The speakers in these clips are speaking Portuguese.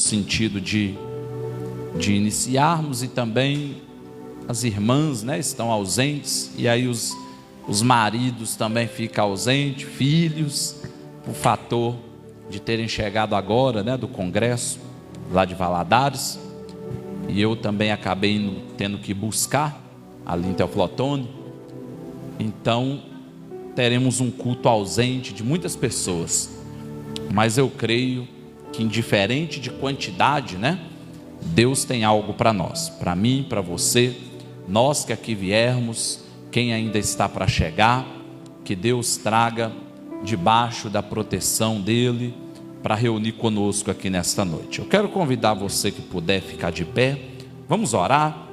sentido de iniciarmos, e também as irmãs, né, estão ausentes, e aí os maridos também ficam ausentes, filhos, o fator de terem chegado agora, né, do congresso lá de Valadares, e eu também acabei tendo que buscar ali em Teoflotone. Então teremos um culto ausente de muitas pessoas, mas eu creio que, indiferente de quantidade, né, Deus tem algo para nós, para mim, para você, nós que aqui viermos, quem ainda está para chegar, que Deus traga debaixo da proteção dele para reunir conosco aqui nesta noite. Eu quero convidar você que puder ficar de pé, vamos orar,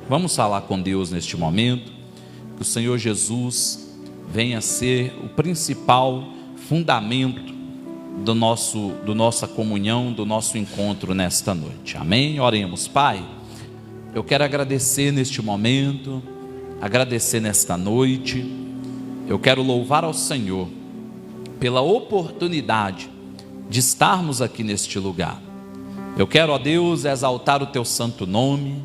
vamos falar com Deus neste momento, que o Senhor Jesus venha ser o principal fundamento da nossa comunhão, do nosso encontro nesta noite. Amém? Oremos. Pai, eu quero agradecer neste momento, agradecer nesta noite. Eu quero louvar ao Senhor pela oportunidade de estarmos aqui neste lugar. Eu quero, ó Deus, exaltar o teu santo nome,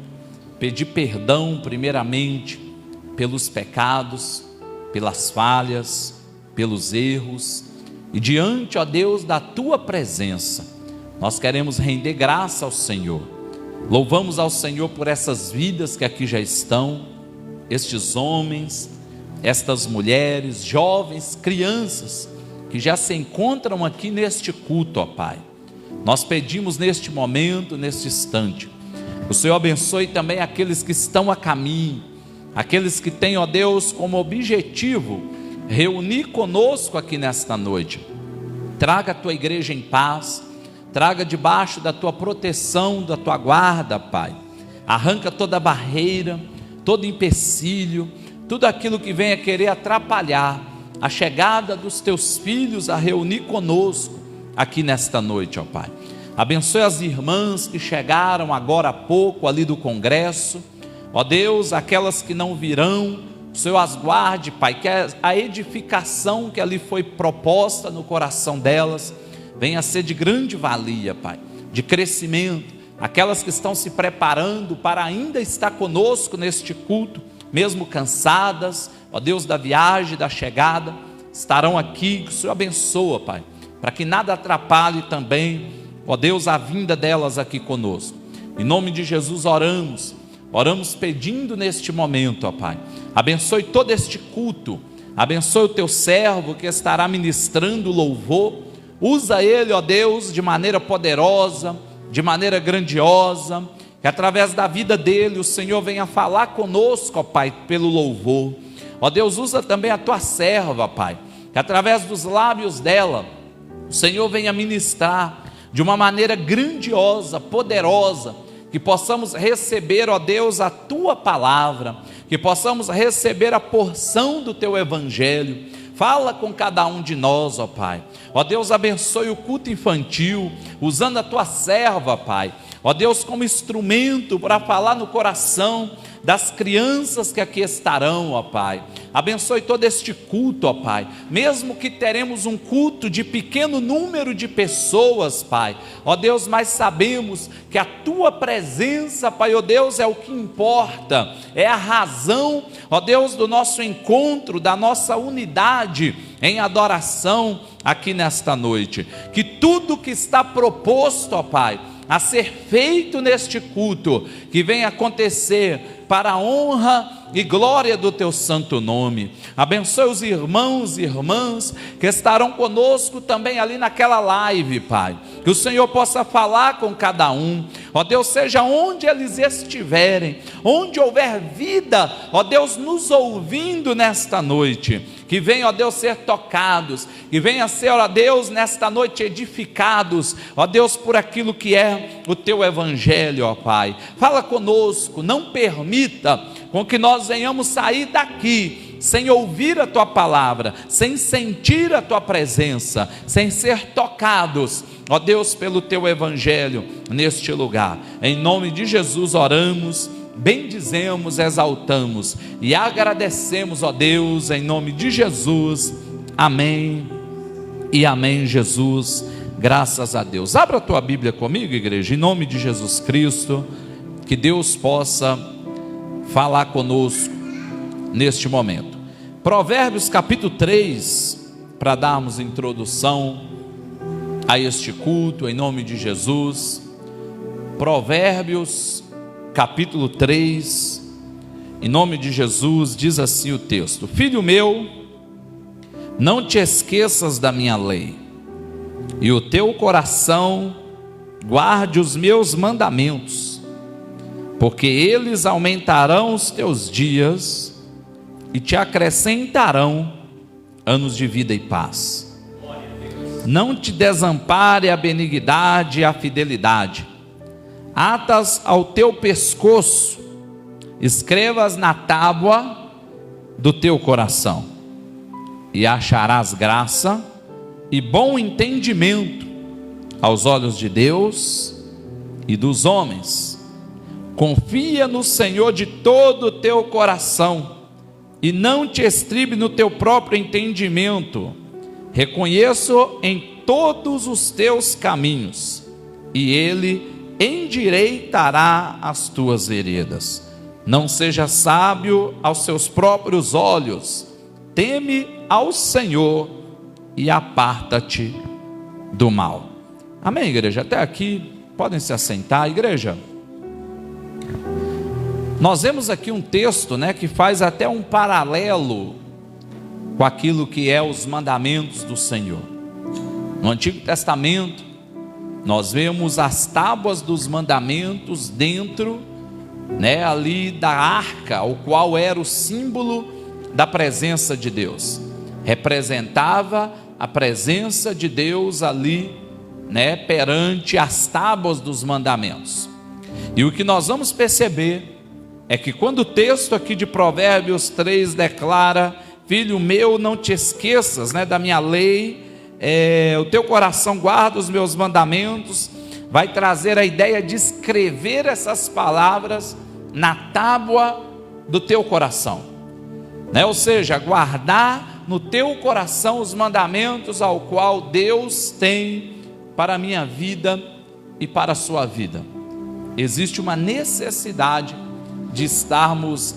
pedir perdão primeiramente pelos pecados, pelas falhas, pelos erros, e diante, ó Deus, da tua presença, nós queremos render graça ao Senhor. Louvamos ao Senhor por essas vidas que aqui já estão, estes homens, estas mulheres, jovens, crianças, que já se encontram aqui neste culto, ó Pai. Nós pedimos neste momento, neste instante, o Senhor abençoe também aqueles que estão a caminho, aqueles que têm, ó Deus, como objetivo reunir conosco aqui nesta noite. Traga a tua igreja em paz, traga debaixo da tua proteção, da tua guarda, Pai. Arranca toda barreira, todo empecilho, tudo aquilo que venha querer atrapalhar a chegada dos teus filhos a reunir conosco aqui nesta noite, ó Pai. Abençoe as irmãs que chegaram agora há pouco ali do congresso, ó Deus, aquelas que não virão, o Senhor as guarde, Pai, que a edificação que ali foi proposta no coração delas venha a ser de grande valia, Pai, de crescimento. Aquelas que estão se preparando para ainda estar conosco neste culto, mesmo cansadas, ó Deus, da viagem, da chegada, estarão aqui. Que o Senhor abençoa, Pai, para que nada atrapalhe também, ó Deus, a vinda delas aqui conosco. Em nome de Jesus oramos pedindo neste momento, ó Pai, abençoe todo este culto, abençoe o teu servo que estará ministrando louvor, usa ele, ó Deus, de maneira poderosa, de maneira grandiosa, que através da vida dele o Senhor venha falar conosco, ó Pai, pelo louvor. Ó Deus, usa também a tua serva, Pai, que através dos lábios dela o Senhor venha ministrar de uma maneira grandiosa, poderosa, que possamos receber, ó Deus, a tua palavra, que possamos receber a porção do teu evangelho. Fala com cada um de nós, ó Pai. Ó Deus, abençoe o culto infantil, usando a tua serva, Pai, ó Deus, como instrumento para falar no coração das crianças que aqui estarão, ó Pai. Abençoe todo este culto, ó Pai, mesmo que teremos um culto de pequeno número de pessoas, Pai, ó Deus, mas sabemos que a tua presença, Pai, ó Deus, é o que importa, é a razão, ó Deus, do nosso encontro, da nossa unidade em adoração aqui nesta noite. Que tudo que está proposto, ó Pai, a ser feito neste culto, que venha acontecer para a honra e glória do teu santo nome. Abençoe os irmãos e irmãs que estarão conosco também ali naquela live, Pai, que o Senhor possa falar com cada um, ó Deus, seja onde eles estiverem, onde houver vida, ó Deus, nos ouvindo nesta noite, que venham, ó Deus, ser tocados, que venham ser, ó Deus, nesta noite edificados, ó Deus, por aquilo que é o teu evangelho, ó Pai. Fala conosco, não permita com que nós venhamos sair daqui sem ouvir a tua palavra, sem sentir a tua presença, sem ser tocados, ó Deus, pelo teu evangelho neste lugar. Em nome de Jesus oramos, bendizemos, exaltamos e agradecemos, ó Deus, em nome de Jesus. Amém e amém, Jesus. Graças a Deus. Abra a tua Bíblia comigo, igreja, em nome de Jesus Cristo, que Deus possa falar conosco neste momento. Provérbios capítulo 3, para darmos introdução a este culto, em nome de Jesus. Provérbios capítulo 3, em nome de Jesus, diz assim o texto: Filho meu, não te esqueças da minha lei, e o teu coração guarde os meus mandamentos, porque eles aumentarão os teus dias e te acrescentarão anos de vida e paz. Não te desampare a benignidade e a fidelidade, atas ao teu pescoço, escrevas na tábua do teu coração, e acharás graça e bom entendimento aos olhos de Deus e dos homens. Confia no Senhor de todo o teu coração, e não te estribe no teu próprio entendimento. Reconheço em todos os teus caminhos, e Ele endireitará as tuas veredas. Não seja sábio aos seus próprios olhos, teme ao Senhor e aparta-te do mal. Amém, igreja? Até aqui, podem se assentar, igreja. Nós vemos aqui um texto, que faz até um paralelo com aquilo que é os mandamentos do Senhor. No Antigo Testamento, nós vemos as tábuas dos mandamentos dentro, ali da arca, o qual era o símbolo da presença de Deus. Representava a presença de Deus ali, perante as tábuas dos mandamentos. E o que nós vamos perceber é que quando o texto aqui de Provérbios 3 declara: Filho meu, não te esqueças da minha lei, o teu coração guarda os meus mandamentos, vai trazer a ideia de escrever essas palavras na tábua do teu coração, ou seja, guardar no teu coração os mandamentos ao qual Deus tem para a minha vida e para a sua vida. Existe uma necessidade de estarmos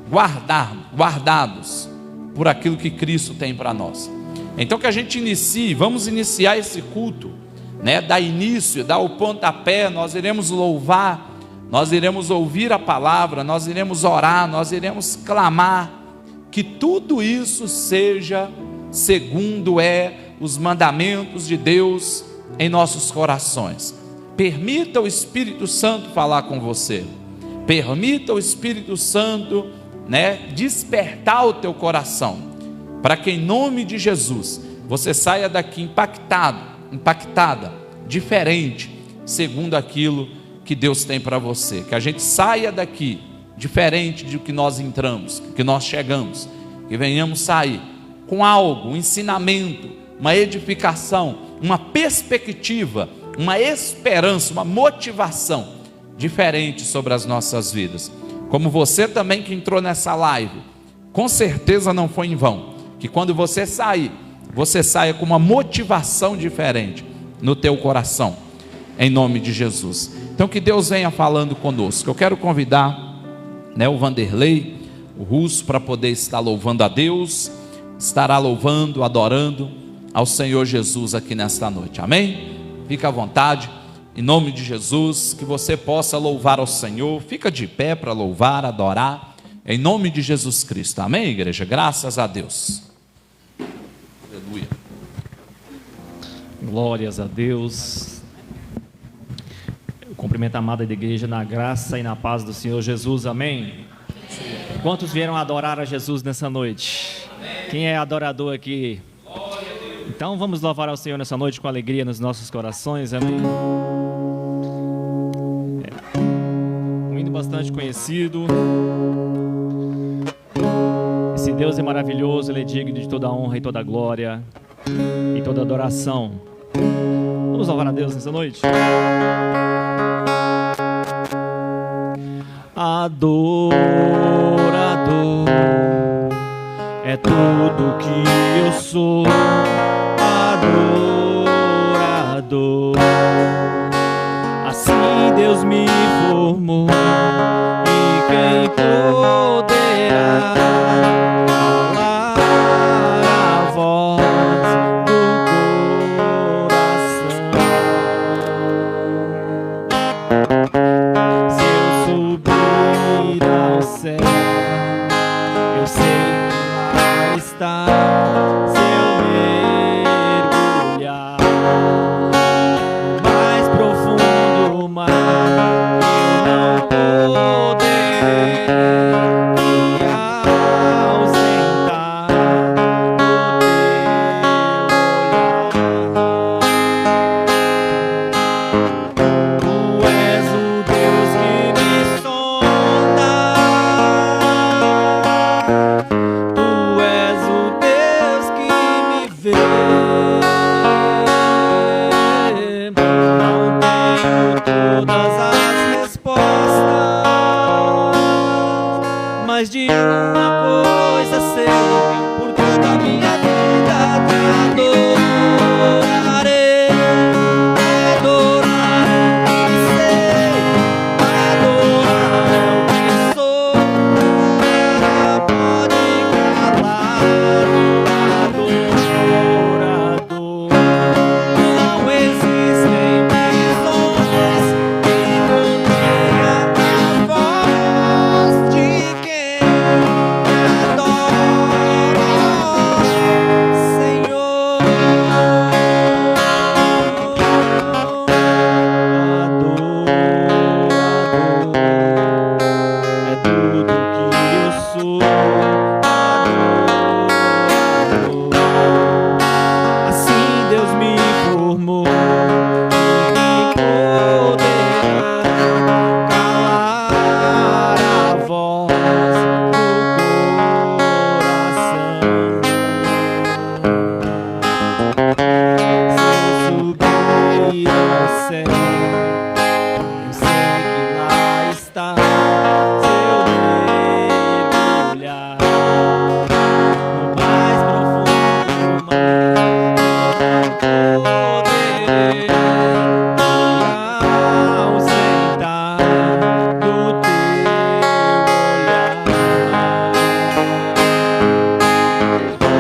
guardados por aquilo que Cristo tem para nós. Então que a gente vamos iniciar esse culto, dar início, dar o pontapé. Nós iremos louvar, nós iremos ouvir a palavra, nós iremos orar, nós iremos clamar, que tudo isso seja segundo os mandamentos de Deus em nossos corações. Permita o Espírito Santo falar com você, permita o Espírito Santo despertar o teu coração, para que em nome de Jesus você saia daqui impactada, diferente, segundo aquilo que Deus tem para você. Que a gente saia daqui diferente do que nós entramos, que nós chegamos, que venhamos sair com algo, um ensinamento, uma edificação, uma perspectiva, uma esperança, uma motivação diferente sobre as nossas vidas. Como você também que entrou nessa live, com certeza não foi em vão, que quando você sair, você saia com uma motivação diferente no teu coração, em nome de Jesus. Então que Deus venha falando conosco. Eu quero convidar o Vanderlei, o Russo, para poder estar louvando a Deus, estará louvando, adorando ao Senhor Jesus aqui nesta noite, amém? Fica à vontade, em nome de Jesus, que você possa louvar ao Senhor. Fica de pé para louvar, adorar, em nome de Jesus Cristo, amém, igreja? Graças a Deus. Aleluia. Glórias a Deus. Eu cumprimento a amada da igreja na graça e na paz do Senhor Jesus, amém? Quantos vieram adorar a Jesus nessa noite? Quem é adorador aqui? Então vamos louvar ao Senhor nessa noite com alegria nos nossos corações, amém? Um hino bastante conhecido. Esse Deus é maravilhoso, Ele é digno de toda a honra e toda a glória e toda a adoração. Vamos louvar a Deus nessa noite? Adorador é tudo que eu sou. Adorador Deus me formou, e quem poderá calar a voz do coração? Se eu subir ao céu, eu sei que lá está. Se eu mergulhar no mais profundo mar, eu não poderei me ausentar do teu olhar. Tu és o Deus que me sonda, tu és o Deus que me vê. Não tenho todas as respostas, mas de uma coisa sei: por toda a minha vida te adorarei, adorar é o que sei, adorar é o que sou. Nada pode calar o adorador. Não existem prisões que contenham a voz de quem adora, Senhor. Adorador é tudo que eu sou. Adorador. Assim Deus me formou, e poderá calar a voz do coração? Se eu subir ao céu, eu sei que lá está. Se eu mergulhar no mais profundo mar, não poderei me ausentar do teu olhar. Tu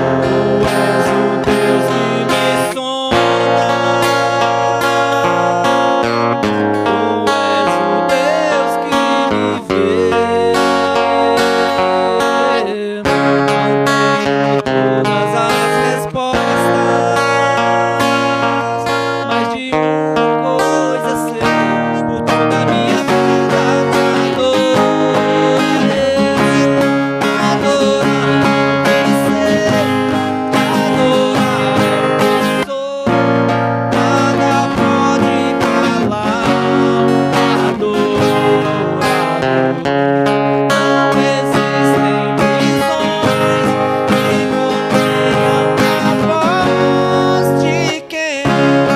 és o Deus que me sonda, tu és o Deus que me vê. Não tenho todas as respostas, mas de uma coisa sei: por toda a minha vida te adorarei, adorar é o que sei, adorar é o que sou. Nada pode calar o adorador. Não existem prisões que contenham a voz de quem adora,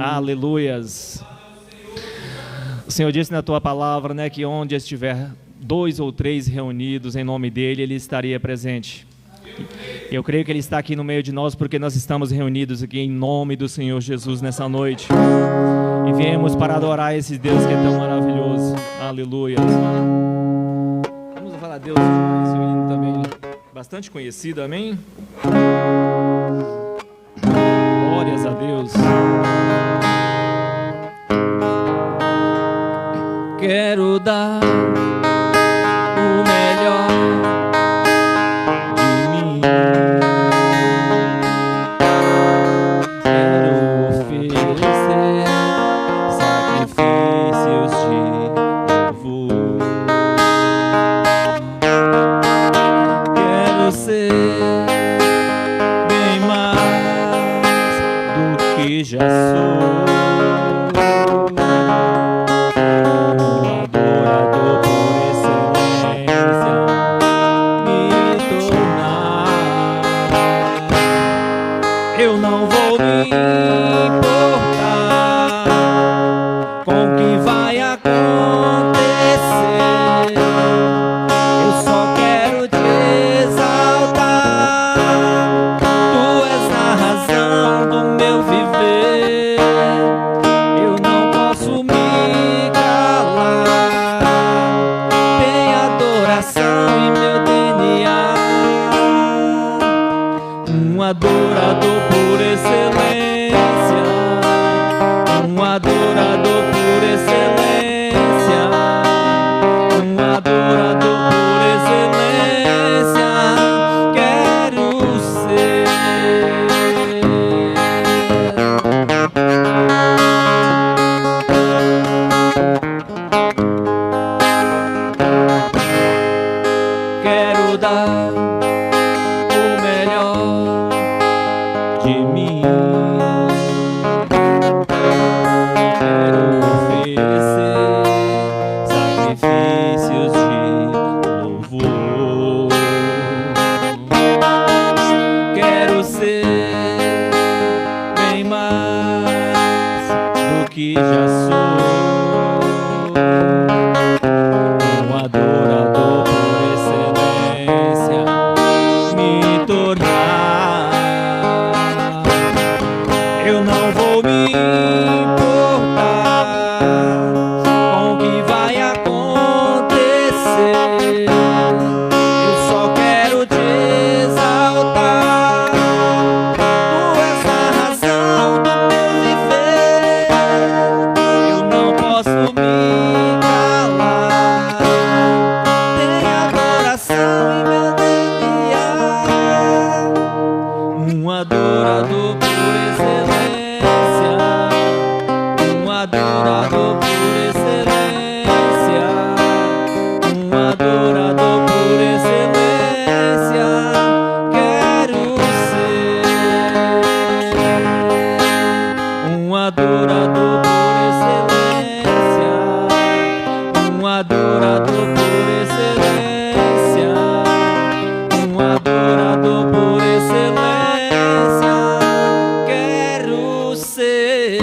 Aleluias. O Senhor disse na tua palavra, né, que onde estiver 2 ou 3 reunidos em nome dele, ele estaria presente. Eu creio que Ele está aqui no meio de nós porque nós estamos reunidos aqui em nome do Senhor Jesus nessa noite. E viemos para adorar esse Deus que é tão maravilhoso. Aleluia. Vamos falar a Deus, esse menino também bastante conhecido, amém? Glórias a Deus. Quero dar o melhor de mim. Quero oferecer sacrifícios de louvor. Quero ser bem mais do que já sou. Eu não vou me importar com o que vai acontecer. Eu só quero te exaltar. Tu és a razão do meu viver. Eu não posso me calar. Tem adoração em meu DNA. Um adorador por excelência, um adorador por excelência, um adorador por excelência, quero ser. Quero dar o melhor de mim. Quero oferecer sacrifícios de louvor. Quero ser bem mais do que já sou. Um adorador por excelência, me tornar. Eu não vou me importar com o que vai acontecer. Eu só quero te exaltar. Tu és a razão do meu viver. Eu não posso me calar. Tem adoração em meu DNA. Um adorador por excelência, um adorador por excelência, um adorador por excelência, quero ser. Um adorador por excelência, um adorador por excelência, um adorador por excelência, quero ser.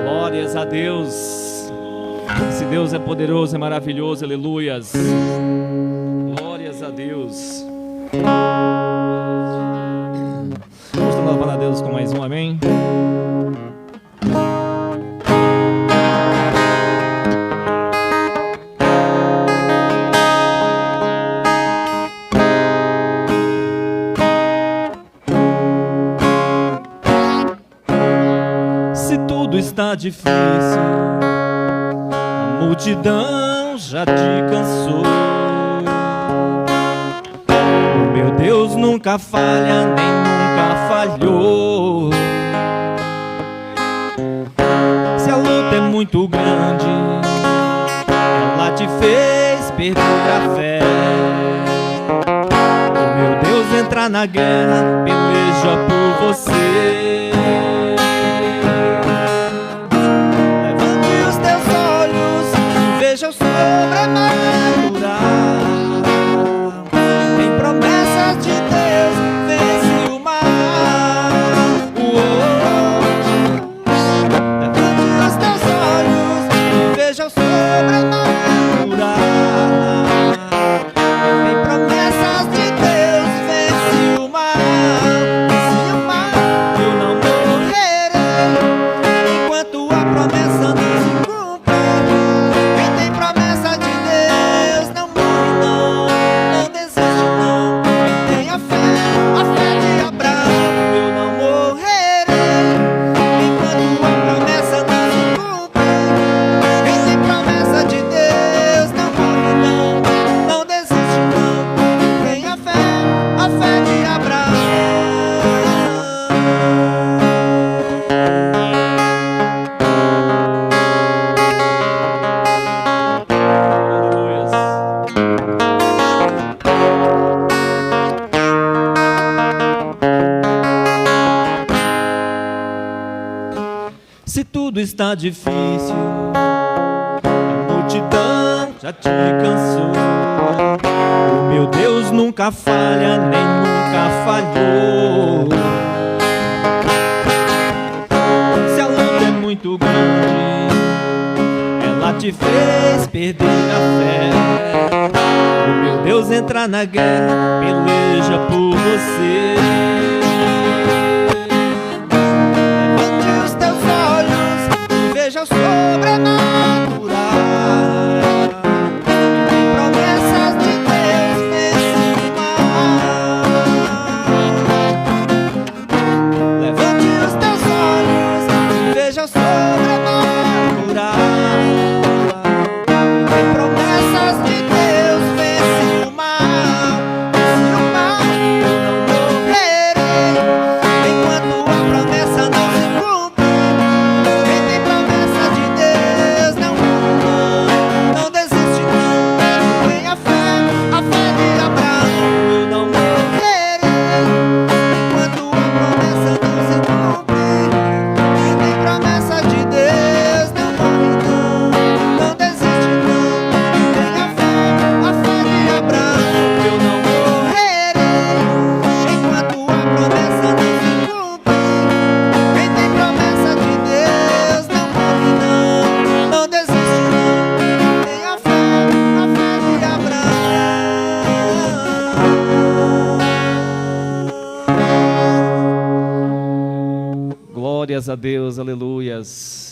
Glórias a Deus. Esse Deus é poderoso, é maravilhoso, aleluias. Glórias a Deus. Vamos louvar a Deus com mais um amém. Se tudo está difícil, a multidão já te cansou. O meu Deus nunca falha, nem nunca falhou. Se a luta é muito grande, ela te fez perder a fé. O meu Deus entra na guerra, peleja por você. Levante os teus olhos e veja o sobrenatural. Em promessas de Deus, vence o mal. Levante os teus olhos e veja o sobrenatural. a fé de Abraão. Se tudo está difícil, a multidão já te cansou. O meu Deus nunca falha, nem nunca falhou. Se a luta é muito grande, ela te fez perder a fé. O meu Deus entra na guerra, peleja por você. Veja o sobrenatural. Tem promessas de Deus nesse mar. Levante os teus olhos e veja o sobrenatural. Tem promessas de Deus nesse mar. Vence o mal, eu não morrerei enquanto a promessa não se cumpre. Quem tem promessa de Deus não desiste não. Tenha fé, a fé de Abraão. Eu não morrerei enquanto a promessa não se cumpre. Quem tem promessa de Deus não morre não desiste não. Tenha fé, a fé de Abraão. Eu não morrerei enquanto a promessa não se cumpre. Quem tem promessa de Deus não morre não desiste não. Tenha fé, a fé de Abraão. Glórias a Deus, aleluias.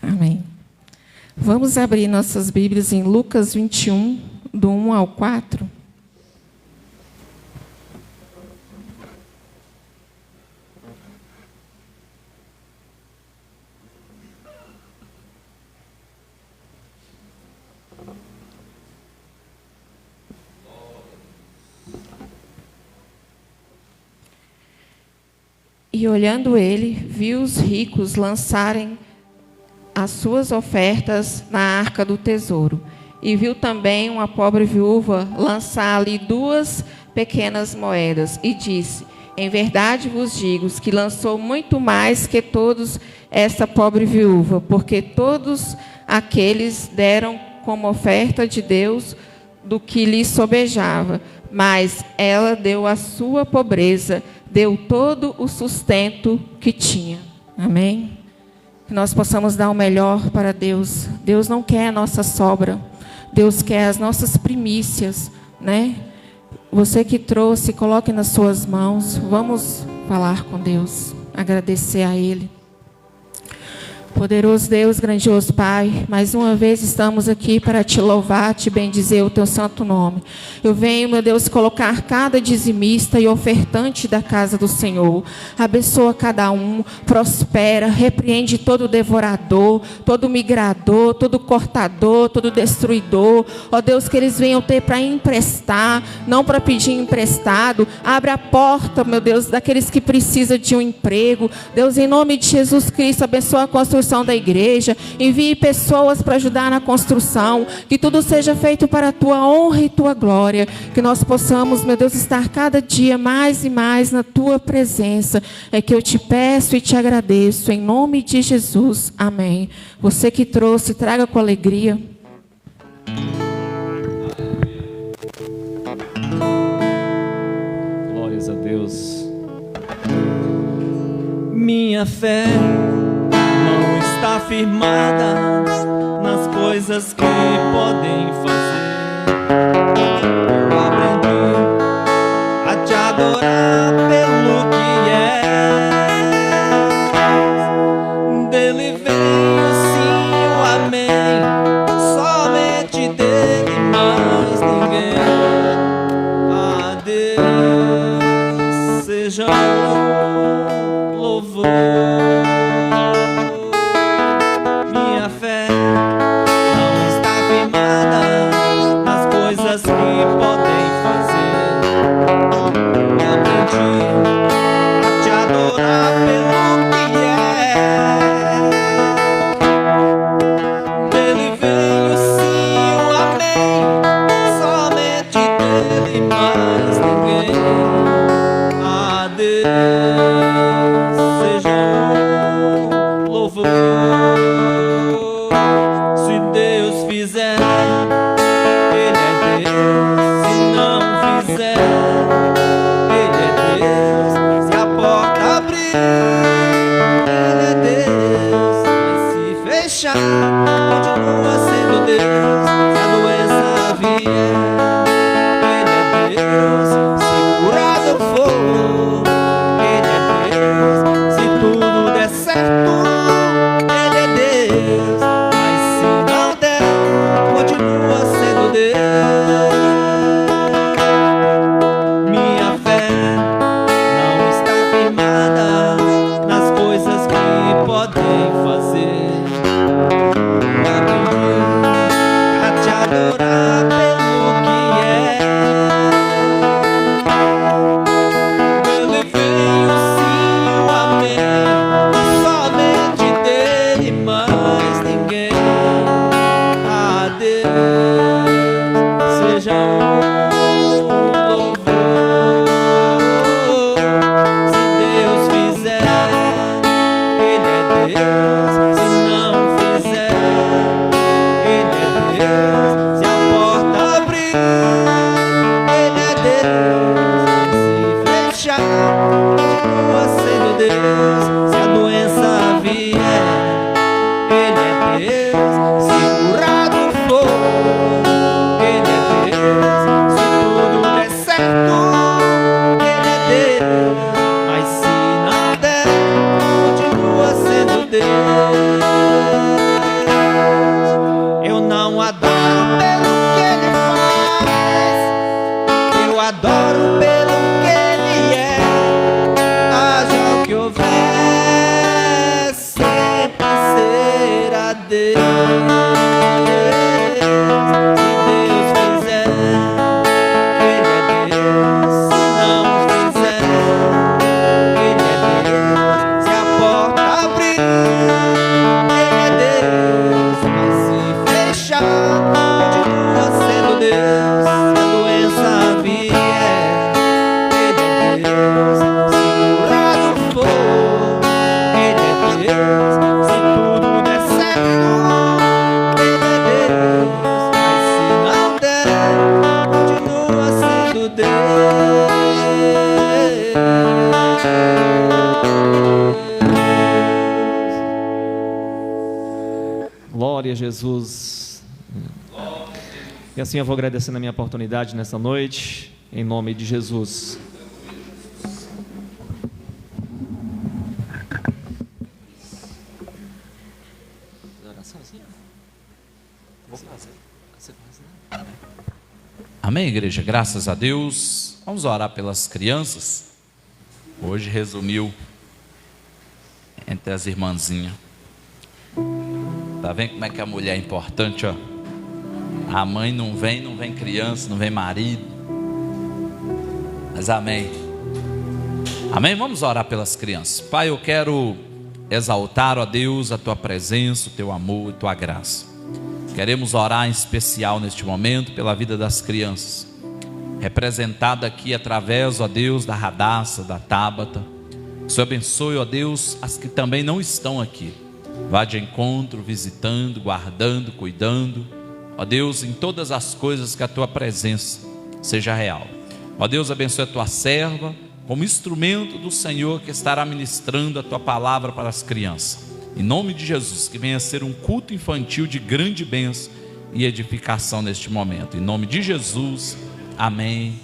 Amém. Vamos abrir nossas Bíblias em Lucas 21, do 1 ao 4. E olhando ele, viu os ricos lançarem as suas ofertas na arca do tesouro. E viu também uma pobre viúva lançar ali 2 pequenas moedas. E disse: em verdade vos digo que lançou muito mais que todos essa pobre viúva, porque todos aqueles deram como oferta de Deus do que lhe sobejava. Mas ela deu a sua pobreza, deu todo o sustento que tinha. Amém? Que nós possamos dar o melhor para Deus. Deus não quer a nossa sobra. Deus quer as nossas primícias, né? Você que trouxe, coloque nas suas mãos. Vamos falar com Deus, agradecer a Ele. Poderoso Deus, grandioso Pai, mais uma vez estamos aqui para te louvar, te bendizer o teu santo nome. Eu venho, meu Deus, colocar cada dizimista e ofertante da casa do Senhor. Abençoa cada um, prospera, repreende todo devorador, todo migrador, todo cortador, todo destruidor. Ó Deus, que eles venham ter para emprestar, não para pedir emprestado. Abre a porta, meu Deus, daqueles que precisam de um emprego. Deus, em nome de Jesus Cristo, abençoa a construção da igreja, envie pessoas para ajudar na construção, que tudo seja feito para a tua honra e tua glória, que nós possamos, meu Deus, estar cada dia mais e mais na tua presença. É que eu te peço e te agradeço, em nome de Jesus, amém. Você que trouxe, traga com alegria. Glórias a Deus. Minha fé não está firmada nas coisas que podem fazer. Eu aprendi a te adorar pelo que és. Dele vem o sim, o amém, somente dele, mais ninguém. A Deus seja o louvor. Minha fé não está firmada nas coisas que podem fazer. Eu aprendi a te adorar pelo que é. Dele vem o sim, o amém, somente dele, mais ninguém. A Deus seja o louvor. Se Deus fizer, Ele é Deus. Se não fizer, Ele é Deus. Se a porta abrir, Ele é Deus. Mas se fechar, continua sendo Deus. Se a doença vier, Ele é Deus. Se curado for, Ele é Deus. Se tudo der certo, Ele é Deus. Mas se não der, continua sendo Deus. Minha fé não está firmada nas coisas que podem fazer. Eu aprendi a te adorar pelo que é. Dele vem o sim, o amém, somente dele, mais ninguém. A Deus seja o louvor. Se Deus fizer, Ele é Deus. Se não fizer, Ele é Deus. Se a porta abrir, Ele é Deus. Se fechar, continua sendo Deus. Se a doença vier, Ele é Deus. Se curado for, Ele é Deus. Se tudo der certo, Ele é Deus. Mas se não der, continua sendo Deus. Eu não adoro pelo que Ele faz, eu adoro pelo que Ele é. Haja o que houver, sempre será Deus. Se Deus fizer, Ele é Deus. Se não fizer, Ele é Deus. Se a porta abrir, Ele é Deus. Mas se fechar, continua sendo Deus. Se a doença vier, Ele é Deus. Se curado for, Ele é Deus. Se tudo der certo, Ele é Deus. Mas se não der, continua sendo Deus. Glória a Jesus. E assim eu vou agradecendo a minha oportunidade nessa noite, em nome de Jesus. Amém, igreja? Graças a Deus. Vamos orar pelas crianças. Hoje resumiu entre as irmãzinhas. Tá vendo como é que a mulher é importante, ó? A mãe não vem criança, não vem marido. Mas amém. Amém? Vamos orar pelas crianças. Pai, eu quero exaltar, ó Deus, a tua presença, o teu amor e tua graça. Queremos orar em especial neste momento pela vida das crianças, representada aqui através, ó Deus, da Radassa, da Tábata. O Senhor abençoe, ó Deus, as que também não estão aqui. Vá de encontro, visitando, guardando, cuidando, ó Deus, em todas as coisas, que a tua presença seja real. Ó Deus, abençoe a tua serva como instrumento do Senhor, que estará ministrando a tua palavra para as crianças. Em nome de Jesus, que venha a ser um culto infantil de grande bênção e edificação neste momento. Em nome de Jesus, amém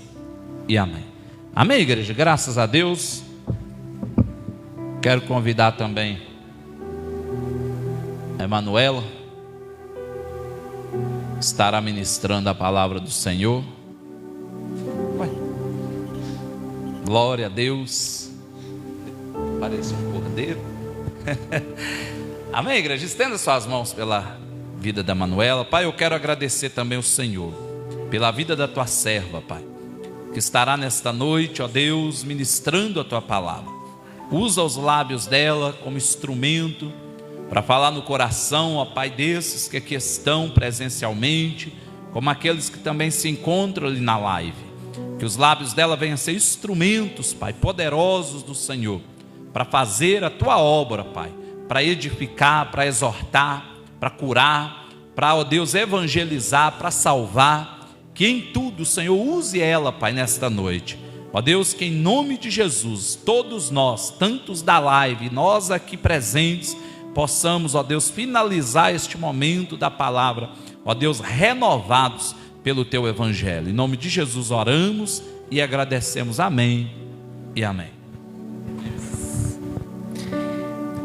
e amém. Amém, igreja? Graças a Deus. Quero convidar também Emanuela estará ministrando a palavra do Senhor. Glória a Deus. Parece um cordeiro. Amém, igreja? Estenda suas mãos pela vida da Emanuela. Pai, eu quero agradecer também ao Senhor pela vida da tua serva, Pai, que estará nesta noite, ó Deus, ministrando a tua palavra. Usa os lábios dela como instrumento para falar no coração, ó Pai, desses que aqui estão presencialmente, como aqueles que também se encontram ali na live. Que os lábios dela venham a ser instrumentos, Pai, poderosos do Senhor, para fazer a tua obra, Pai, para edificar, para exortar, para curar, para, ó Deus, evangelizar, para salvar. Que em tudo o Senhor use ela, Pai, nesta noite. Ó Deus, que em nome de Jesus, todos nós, tantos da live, nós aqui presentes, possamos, ó Deus, finalizar este momento da palavra, ó Deus, renovados pelo teu evangelho. Em nome de Jesus oramos e agradecemos. Amém e amém.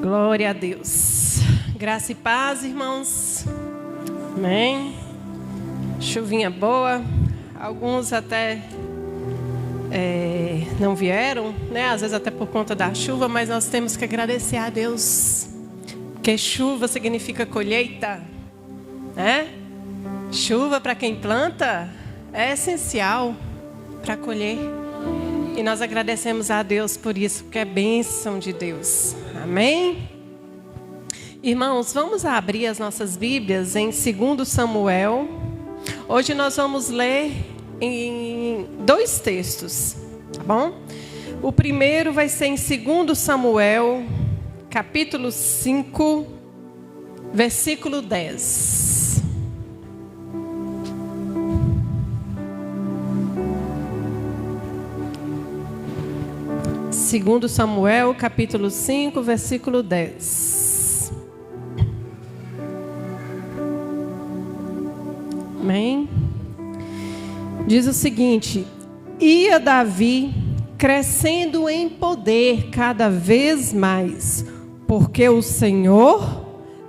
Glória a Deus. Graça e paz, irmãos. Amém. Chuvinha boa. Alguns até não vieram, né? Às vezes até por conta da chuva, mas nós temos que agradecer a Deus, porque chuva significa colheita, né? Chuva para quem planta é essencial para colher. E nós agradecemos a Deus por isso, porque é bênção de Deus. Amém? Irmãos, vamos abrir as nossas Bíblias em 2 Samuel. Hoje nós vamos ler em 2 textos, tá bom? O primeiro vai ser em 2 Samuel, capítulo 5, versículo 10. 2 Samuel, capítulo 5, versículo 10. Amém? Diz o seguinte: ia Davi crescendo em poder cada vez mais, porque o Senhor,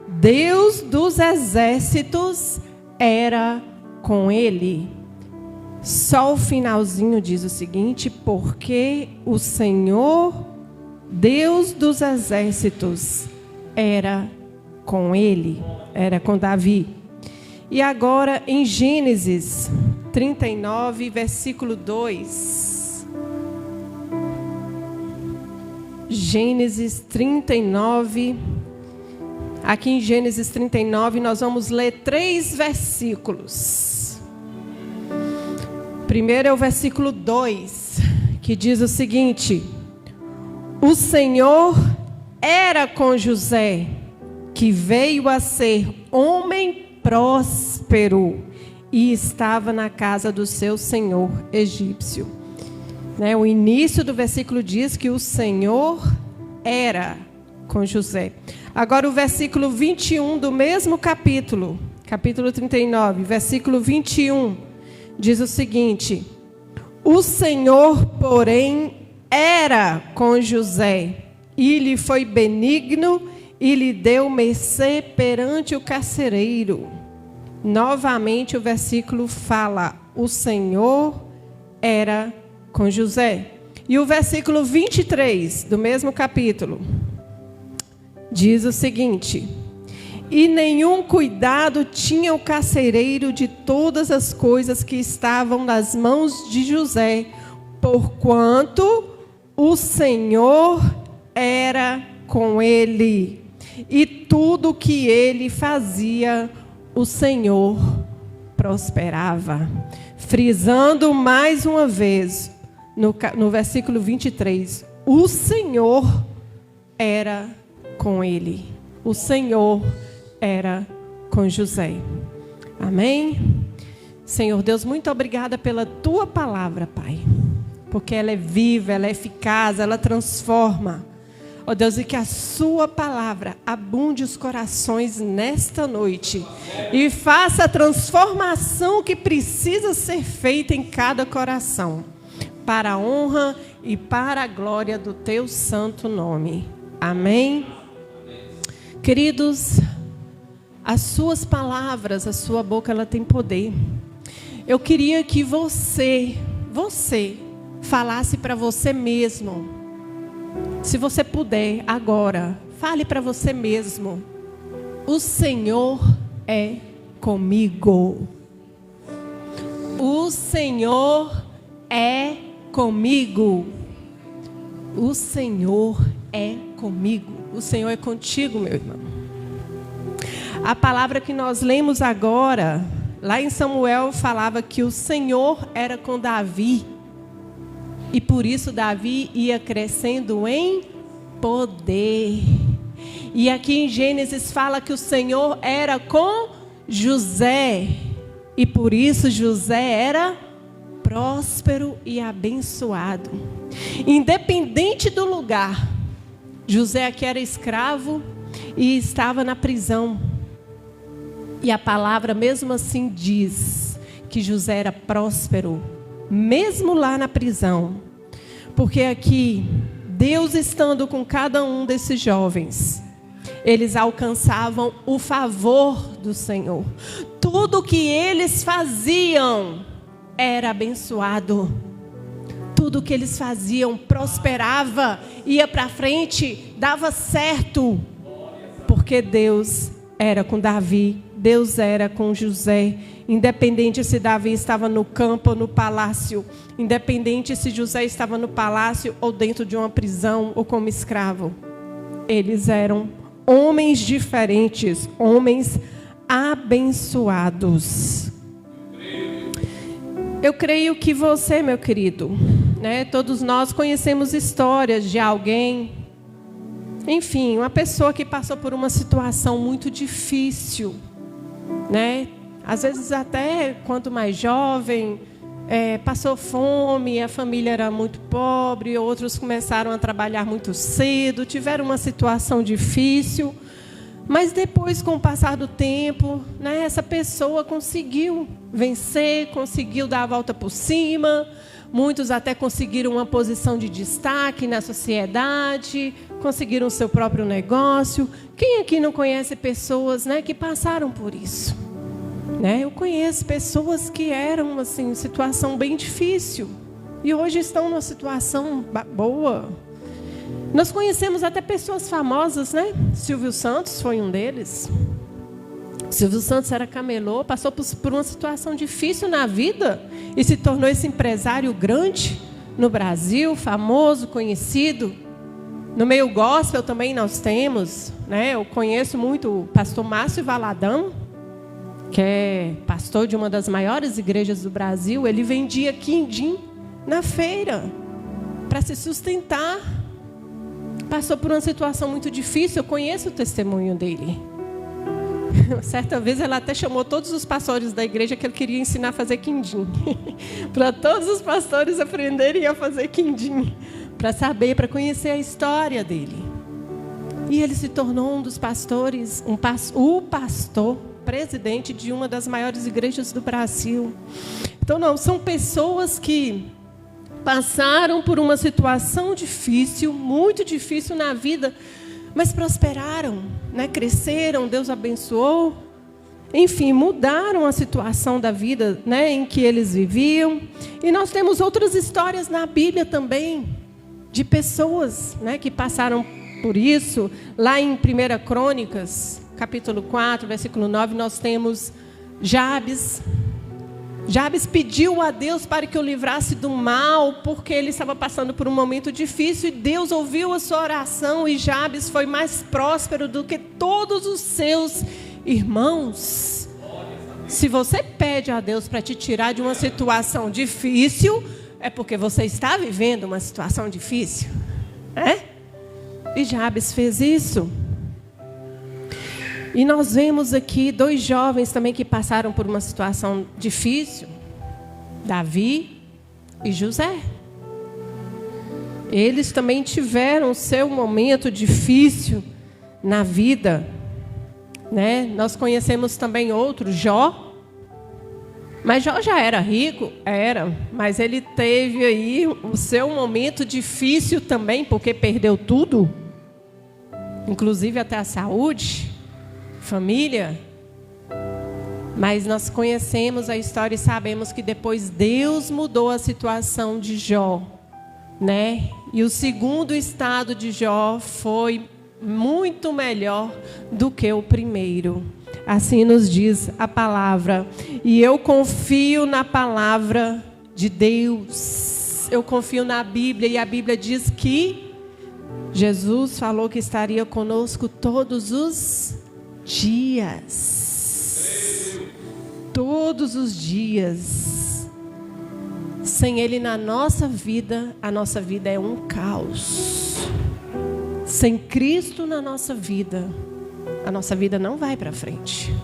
Deus dos exércitos, era com ele. Só o finalzinho diz o seguinte: porque o Senhor, Deus dos exércitos, era com ele, era com Davi. E agora em Gênesis 39, versículo 2. Gênesis 39. Aqui em Gênesis 39 nós vamos ler 3 versículos. Primeiro é o versículo 2, que diz o seguinte: o Senhor era com José, que veio a ser homem próspero e estava na casa do seu senhor egípcio. O início do versículo diz que o Senhor era com José. Agora o versículo 21 do mesmo capítulo, capítulo 39, versículo 21, diz o seguinte: o Senhor, porém, era com José, e lhe foi benigno, e lhe deu mercê perante o carcereiro. Novamente o versículo fala: o Senhor era com José. E o versículo 23 do mesmo capítulo diz o seguinte: e nenhum cuidado tinha o carcereiro de todas as coisas que estavam nas mãos de José, porquanto o Senhor era com ele, e tudo que ele fazia, o Senhor prosperava. Frisando mais uma vez, no versículo 23, o Senhor era com ele. O Senhor era com José. Amém? Senhor Deus, muito obrigada pela tua palavra, Pai, porque ela é viva, ela é eficaz, ela transforma. Ó Deus, e que a sua palavra abunde os corações nesta noite e faça a transformação que precisa ser feita em cada coração, para a honra e para a glória do teu santo nome. Amém? Queridos, As suas palavras, a sua boca, ela tem poder. Eu queria que você falasse para você mesmo. Se você puder, agora, fale para você mesmo. O Senhor é comigo. O Senhor é comigo. O Senhor é comigo. O Senhor é contigo, meu irmão. A palavra que nós lemos agora, lá em Samuel, falava que o Senhor era com Davi. E por isso Davi ia crescendo em poder. E aqui em Gênesis fala que o Senhor era com José. E por isso José era próspero e abençoado. Independente do lugar, José aqui era escravo e estava na prisão. E a palavra mesmo assim diz que José era próspero, mesmo lá na prisão. Porque aqui, Deus estando com cada um desses jovens, eles alcançavam o favor do Senhor. Tudo que eles faziam era abençoado. Tudo que eles faziam prosperava, ia para frente, dava certo. Porque Deus era com Davi, Deus era com José. Independente se Davi estava no campo ou no palácio, independente se José estava no palácio ou dentro de uma prisão ou como escravo, eles eram homens diferentes, homens abençoados. Eu creio que você, meu querido, né, todos nós conhecemos histórias de alguém, enfim, uma pessoa que passou por uma situação muito difícil, né? Às vezes até quando mais jovem, passou fome, a família era muito pobre, outros começaram a trabalhar muito cedo, tiveram uma situação difícil, mas depois, com o passar do tempo, né, essa pessoa conseguiu vencer, conseguiu dar a volta por cima, muitos até conseguiram uma posição de destaque na sociedade, conseguiram o seu próprio negócio. Quem aqui não conhece pessoas, né, que passaram por isso? Né? Eu conheço pessoas que eram assim, situação bem difícil e hoje estão numa situação boa. Nós conhecemos até pessoas famosas, né? Silvio Santos foi um deles. Silvio Santos era camelô, passou por uma situação difícil na vida e se tornou esse empresário grande no Brasil, famoso, conhecido. No meio gospel também nós temos, né? Eu conheço muito o pastor Márcio Valadão, que é pastor de uma das maiores igrejas do Brasil. Ele vendia quindim na feira para se sustentar. Passou por uma situação muito difícil. Eu conheço o testemunho dele. Certa vez ela até chamou todos os pastores da igreja que ele queria ensinar a fazer quindim. Para todos os pastores aprenderem a fazer quindim. Para saber, para conhecer a história dele. E ele se tornou um dos pastores, o pastor presidente de uma das maiores igrejas do Brasil. Então, não, são pessoas que passaram por uma situação difícil, muito difícil na vida, mas prosperaram, né? Cresceram, Deus abençoou. Enfim, mudaram a situação da vida, né, em que eles viviam. E nós temos outras histórias na Bíblia também, de pessoas, né, que passaram por isso. Lá em 1 Crônicas, capítulo 4, versículo 9, nós temos Jabes. Jabes pediu a Deus para que o livrasse do mal, porque ele estava passando por um momento difícil, e Deus ouviu a sua oração, e Jabes foi mais próspero do que todos os seus irmãos. Se você pede a Deus para te tirar de uma situação difícil, é porque você está vivendo uma situação difícil, né? E Jabes fez isso. E nós vemos aqui 2 jovens também que passaram por uma situação difícil, Davi e José. Eles também tiveram seu momento difícil na vida, né? Nós conhecemos também outro, Jó. Mas Jó já era rico? Era, mas ele teve aí o seu momento difícil também, porque perdeu tudo, inclusive até a saúde, família, Mas nós conhecemos a história e sabemos que depois Deus mudou a situação de Jó, né? E o segundo estado de Jó foi muito melhor do que o primeiro. Assim nos diz a palavra. E eu confio na palavra de Deus. Eu confio na Bíblia. E a Bíblia diz que Jesus falou que estaria conosco todos os dias. Todos os dias. Sem Ele na nossa vida, a nossa vida é um caos. Sem Cristo na nossa vida, a nossa vida não vai para frente.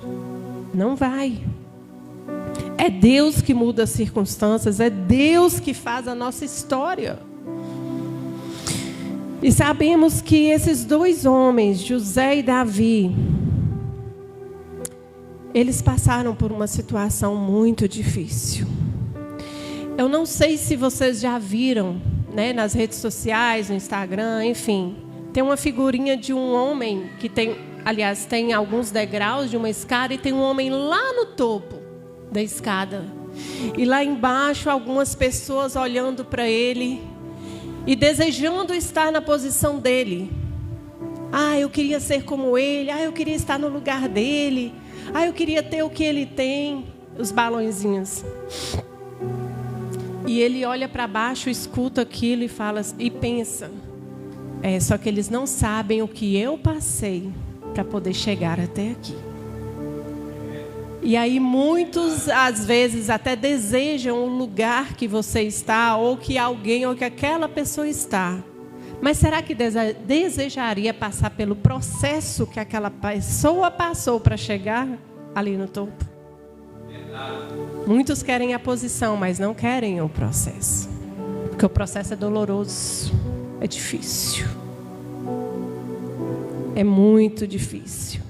Não vai. É Deus que muda as circunstâncias, é Deus que faz a nossa história. E sabemos que esses dois homens, José e Davi, eles passaram por uma situação muito difícil. Eu não sei se vocês já viram, né, nas redes sociais, no Instagram, enfim, tem uma figurinha de um homem que tem, aliás, tem alguns degraus de uma escada e tem um homem lá no topo da escada. E lá embaixo algumas pessoas olhando para ele e desejando estar na posição dele. Ah, eu queria ser como ele. Ah, eu queria estar no lugar dele. Ah, eu queria ter o que ele tem. Os balõezinhos. E ele olha para baixo, escuta aquilo e fala e pensa: só que eles não sabem o que eu passei para poder chegar até aqui. E aí muitos, às vezes, até desejam o lugar que você está, ou que alguém, ou que aquela pessoa está. Mas será que desejaria passar pelo processo que aquela pessoa passou para chegar ali no topo? Muitos querem a posição, mas não querem o processo. Porque o processo é doloroso, é difícil. É muito difícil.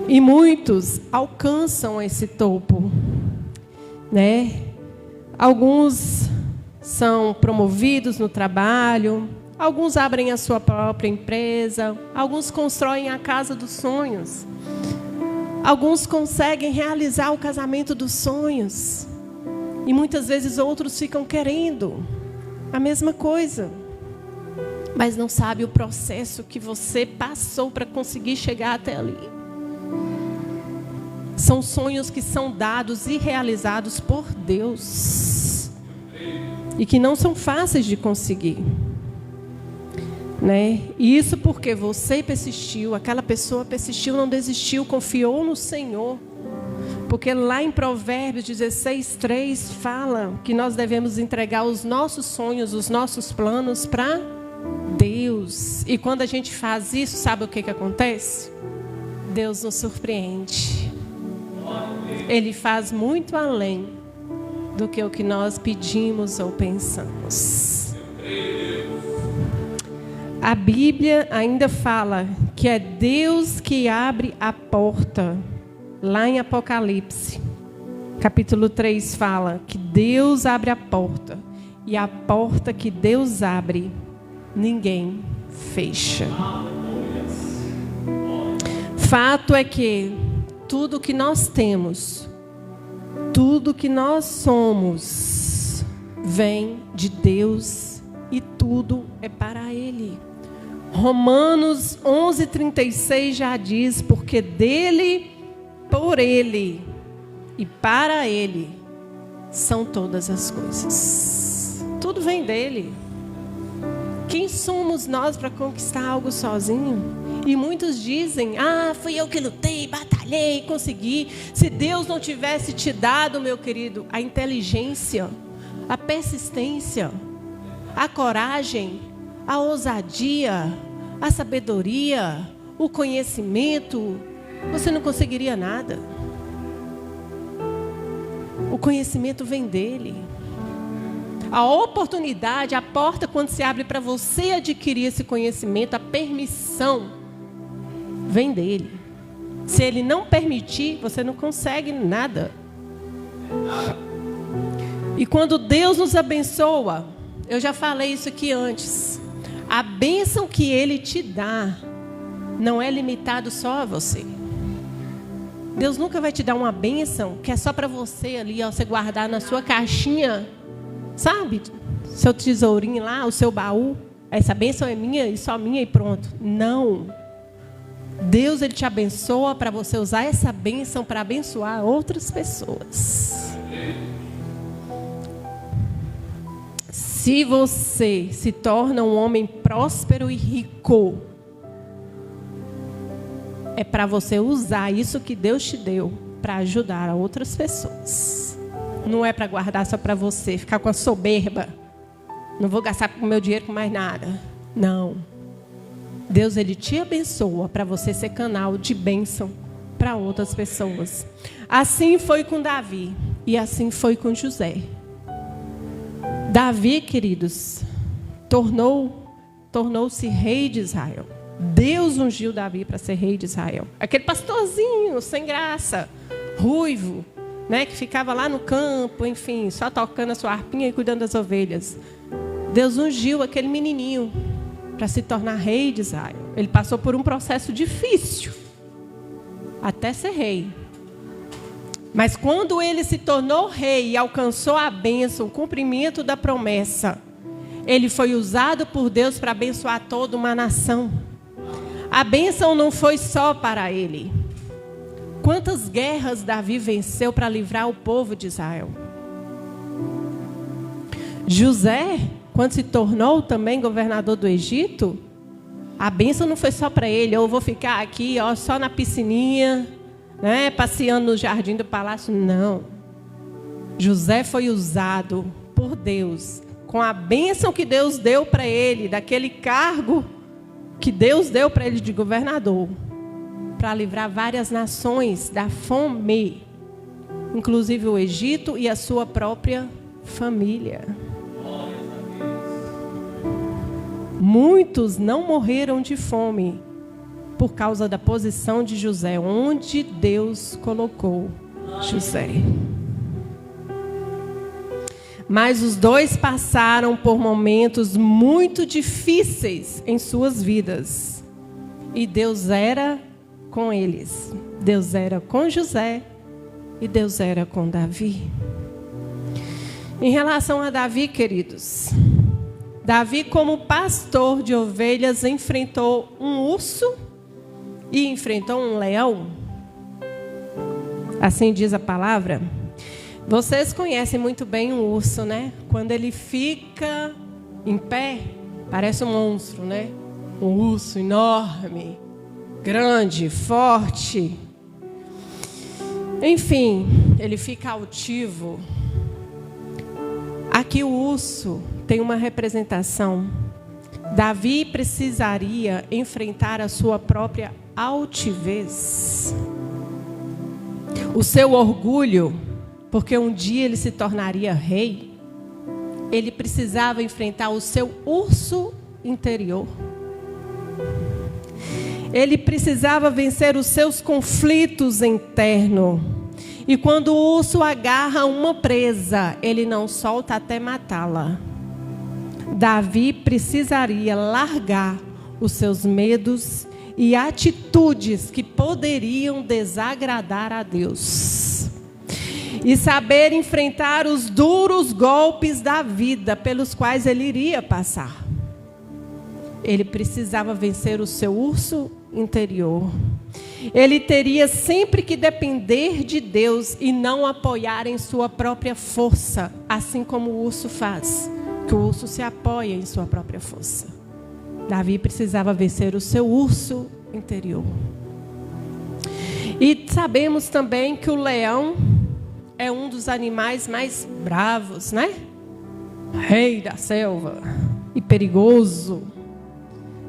E muitos alcançam esse topo, né? Alguns são promovidos no trabalho, alguns abrem a sua própria empresa, alguns constroem a casa dos sonhos, alguns conseguem realizar o casamento dos sonhos, e muitas vezes outros ficam querendo a mesma coisa, mas não sabe o processo que você passou para conseguir chegar até ali. São sonhos que são dados e realizados por Deus. E que não são fáceis de conseguir. Né? E isso porque você persistiu, aquela pessoa persistiu, não desistiu, confiou no Senhor. Porque lá em Provérbios 16:3 fala que nós devemos entregar os nossos sonhos, os nossos planos para Deus. E quando a gente faz isso, sabe o que acontece? Deus nos surpreende. Ele faz muito além do que o que nós pedimos ou pensamos. A Bíblia ainda fala que é Deus que abre a porta. Lá em Apocalipse, capítulo 3 fala que Deus abre a porta. E a porta que Deus abre, ninguém fecha. Fato é que tudo que nós temos, tudo que nós somos, vem de Deus e tudo é para Ele. Romanos 11:36 já diz: porque dele, por Ele e para Ele são todas as coisas. Tudo vem dele. Quem somos nós para conquistar algo sozinho? E muitos dizem: fui eu que lutei, batalhei, consegui. Se Deus não tivesse te dado, meu querido, a inteligência, a persistência, a coragem, a ousadia, a sabedoria, o conhecimento, você não conseguiria nada. O conhecimento vem dele. A oportunidade, a porta quando se abre para você adquirir esse conhecimento, a permissão, vem dele. Se ele não permitir, você não consegue nada. E quando Deus nos abençoa, eu já falei isso aqui antes, a bênção que ele te dá não é limitado só a você. Deus nunca vai te dar uma bênção que é só para você ali, ó, você guardar na sua caixinha, sabe? Seu tesourinho lá, o seu baú. Essa bênção é minha e só minha e pronto. Não. Deus, Ele te abençoa para você usar essa bênção para abençoar outras pessoas. Se você se torna um homem próspero e rico, é para você usar isso que Deus te deu para ajudar a outras pessoas. Não é para guardar só para você, ficar com a soberba. Não vou gastar o meu dinheiro com mais nada. Não. Deus, Ele te abençoa para você ser canal de bênção para outras pessoas. Assim foi com Davi e assim foi com José. Davi, queridos, tornou-se rei de Israel. Deus ungiu Davi para ser rei de Israel. Aquele pastorzinho, sem graça, ruivo, né, que ficava lá no campo, enfim, só tocando a sua harpinha e cuidando das ovelhas. Deus ungiu aquele menininho para se tornar rei de Israel. Ele passou por um processo difícil até ser rei. Mas quando ele se tornou rei e alcançou a bênção, o cumprimento da promessa, ele foi usado por Deus para abençoar toda uma nação. A bênção não foi só para ele. Quantas guerras Davi venceu para livrar o povo de Israel? José, quando se tornou também governador do Egito, a bênção não foi só para ele. Eu vou ficar aqui, ó, só na piscininha, né, passeando no jardim do palácio. Não. José foi usado por Deus, com a bênção que Deus deu para ele, daquele cargo que Deus deu para ele de governador, para livrar várias nações da fome, inclusive o Egito e a sua própria família. Muitos não morreram de fome por causa da posição de José, onde Deus colocou José. Mas os dois passaram por momentos muito difíceis em suas vidas. E Deus era com eles. Deus era com José e Deus era com Davi. Em relação a Davi, queridos, Davi, como pastor de ovelhas, enfrentou um urso e enfrentou um leão. Assim diz a palavra. Vocês conhecem muito bem um urso, né? Quando ele fica em pé, parece um monstro, né? Um urso enorme, grande, forte. Enfim, ele fica altivo. Aqui o urso tem uma representação. Davi precisaria enfrentar a sua própria altivez, o seu orgulho, porque um dia ele se tornaria rei. Ele precisava enfrentar o seu urso interior. Ele precisava vencer os seus conflitos internos. E quando o urso agarra uma presa, ele não solta até matá-la. Davi precisaria largar os seus medos e atitudes que poderiam desagradar a Deus. E saber enfrentar os duros golpes da vida pelos quais ele iria passar. Ele precisava vencer o seu urso interior. Ele teria sempre que depender de Deus e não apoiar em sua própria força, assim como o urso faz, que o urso se apoia em sua própria força. Davi precisava vencer o seu urso interior. E sabemos também que o leão é um dos animais mais bravos, né? Rei da selva e perigoso.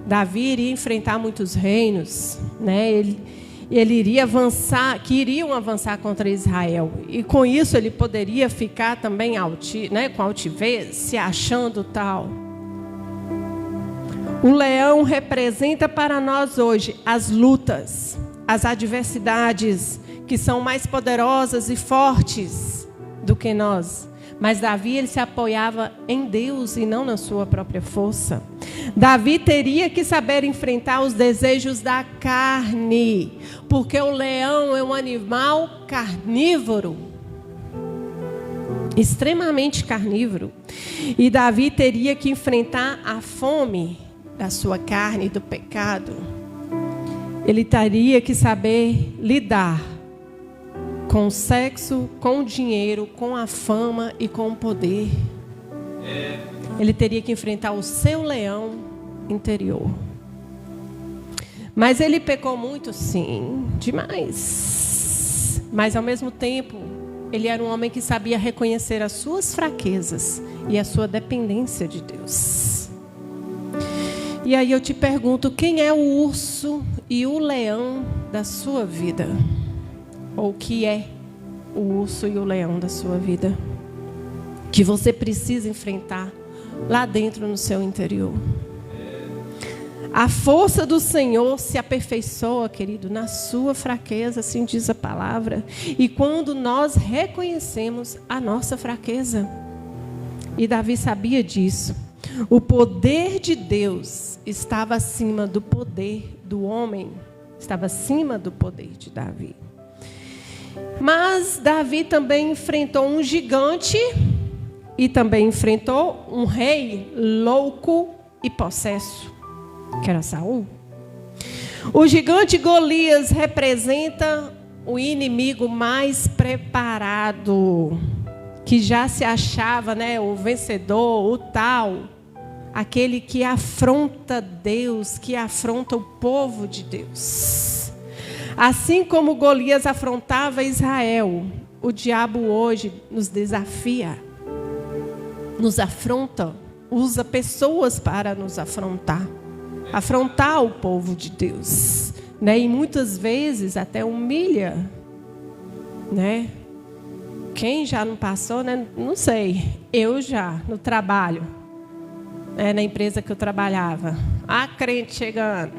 Davi iria enfrentar muitos reinos, né? Ele iria avançar, que iriam avançar contra Israel. E com isso ele poderia ficar também com altivez, se achando tal. O leão representa para nós hoje as lutas, as adversidades, que são mais poderosas e fortes do que nós. Mas Davi, ele se apoiava em Deus e não na sua própria força. Davi teria que saber enfrentar os desejos da carne, porque o leão é um animal carnívoro, extremamente carnívoro. E Davi teria que enfrentar a fome da sua carne e do pecado. Ele teria que saber lidar com o sexo, com o dinheiro, com a fama e com o poder. Ele teria que enfrentar o seu leão interior. Mas ele pecou muito, sim, demais. Mas ao mesmo tempo, ele era um homem que sabia reconhecer as suas fraquezas e a sua dependência de Deus. E aí eu te pergunto, quem é o urso e o leão da sua vida? Ou o que é o urso e o leão da sua vida? Que você precisa enfrentar lá dentro no seu interior. A força do Senhor se aperfeiçoa, querido, na sua fraqueza, assim diz a palavra. E quando nós reconhecemos a nossa fraqueza. E Davi sabia disso. O poder de Deus estava acima do poder do homem. Estava acima do poder de Davi. Mas Davi também enfrentou um gigante e também enfrentou um rei louco e possesso, que era Saul. O gigante Golias representa o inimigo mais preparado, que já se achava, né, o vencedor, o tal, aquele que afronta Deus, que afronta o povo de Deus. Assim como Golias afrontava Israel, o diabo hoje nos desafia, nos afronta, usa pessoas para nos afrontar o povo de Deus, né? E muitas vezes até humilha, né? Quem já não passou, né? Não sei, eu já, no trabalho, na empresa que eu trabalhava, a crente chegando.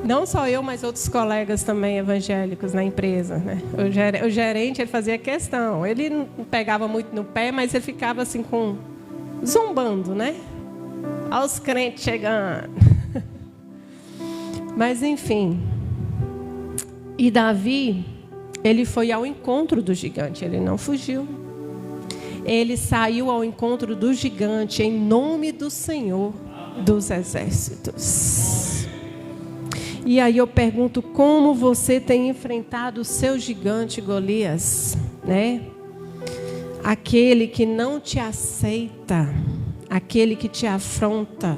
Não só eu, mas outros colegas também evangélicos na empresa, né? O gerente, ele fazia questão. Ele não pegava muito no pé, mas ele ficava assim zombando, né? Aos crentes chegando. Mas enfim. E Davi, ele foi ao encontro do gigante, ele não fugiu. Ele saiu ao encontro do gigante em nome do Senhor dos Exércitos. E aí eu pergunto, como você tem enfrentado o seu gigante Golias, né? Aquele que não te aceita, aquele que te afronta,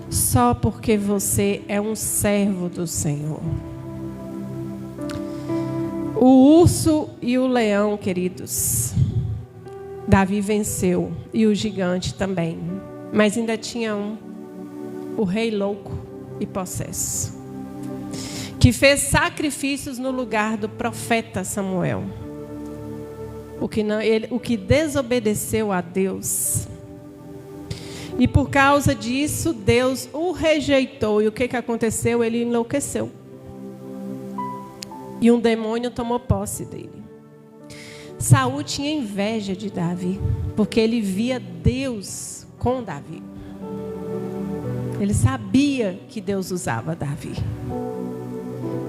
só porque você é um servo do Senhor. O urso e o leão, queridos, Davi venceu, e o gigante também. Mas ainda tinha o rei louco e possesso, que fez sacrifícios no lugar do profeta Samuel. O que desobedeceu a Deus. E por causa disso, Deus o rejeitou. E o que aconteceu? Ele enlouqueceu. E um demônio tomou posse dele. Saul tinha inveja de Davi, porque ele via Deus com Davi. Ele sabia que Deus usava Davi.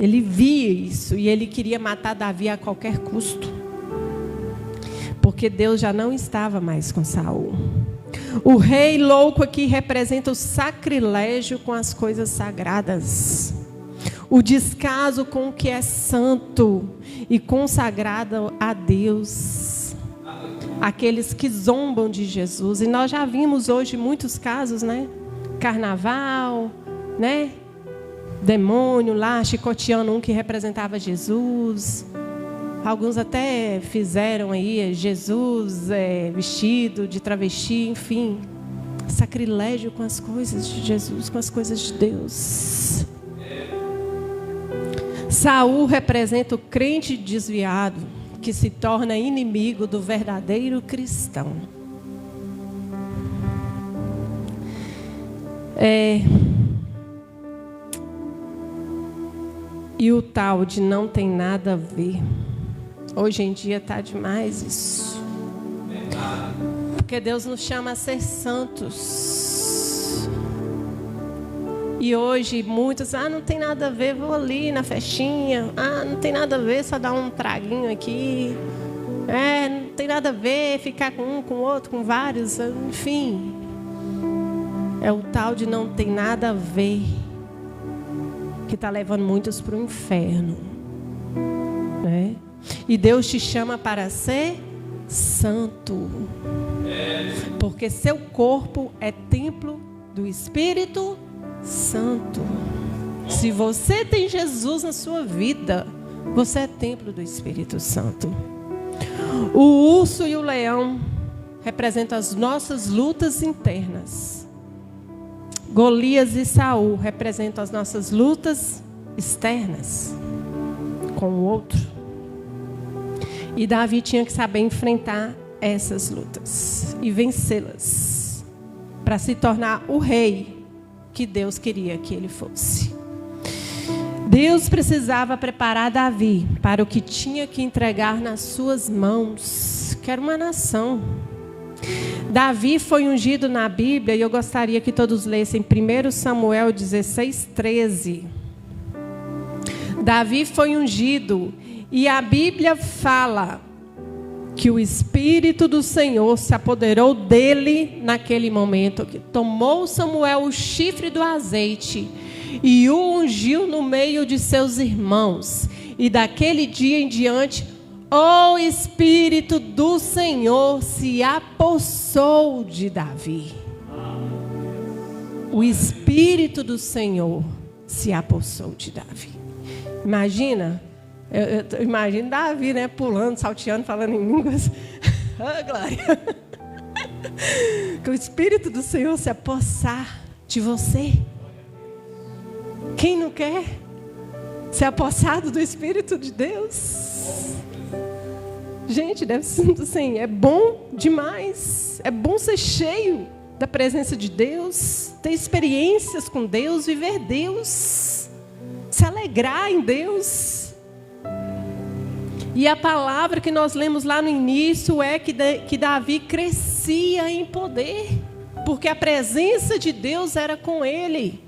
Ele via isso e ele queria matar Davi a qualquer custo, porque Deus já não estava mais com Saul. O rei louco aqui representa o sacrilégio com as coisas sagradas, o descaso com o que é santo e consagrado a Deus. Aqueles que zombam de Jesus, e nós já vimos hoje muitos casos, né? Carnaval, né? Demônio lá chicoteando um que representava Jesus. Alguns até fizeram aí Jesus vestido de travesti, enfim. Sacrilégio com as coisas de Jesus, com as coisas de Deus. Saul representa o crente desviado que se torna inimigo do verdadeiro cristão. E o tal de não tem nada a ver. Hoje em dia está demais isso. Porque Deus nos chama a ser santos. E hoje muitos, não tem nada a ver, vou ali na festinha. Não tem nada a ver, só dar um traguinho aqui. Não tem nada a ver ficar com um, com outro, com vários, enfim. É o tal de não tem nada a ver que está levando muitos para o inferno, né? E Deus te chama para ser santo, porque seu corpo é templo do Espírito Santo. Se você tem Jesus na sua vida, você é templo do Espírito Santo. O urso e o leão representam as nossas lutas internas. Golias e Saul representam as nossas lutas externas com o outro. E Davi tinha que saber enfrentar essas lutas e vencê-las para se tornar o rei que Deus queria que ele fosse. Deus precisava preparar Davi para o que tinha que entregar nas suas mãos, que era uma nação. Davi foi ungido na Bíblia, e eu gostaria que todos lessem 1 Samuel 16:13. Davi foi ungido, e a Bíblia fala que o Espírito do Senhor se apoderou dele naquele momento, que tomou Samuel o chifre do azeite e o ungiu no meio de seus irmãos. E daquele dia em diante, o Espírito do Senhor se apossou de Davi. O Espírito do Senhor se apossou de Davi. Imagina, eu imagino Davi, né, pulando, salteando, falando em línguas. Glória! Que o Espírito do Senhor se apossar de você. Quem não quer ser apossado do Espírito de Deus? Gente, deve ser assim, é bom demais. É bom ser cheio da presença de Deus, ter experiências com Deus, viver Deus, se alegrar em Deus. E a palavra que nós lemos lá no início é que Davi crescia em poder, porque a presença de Deus era com ele.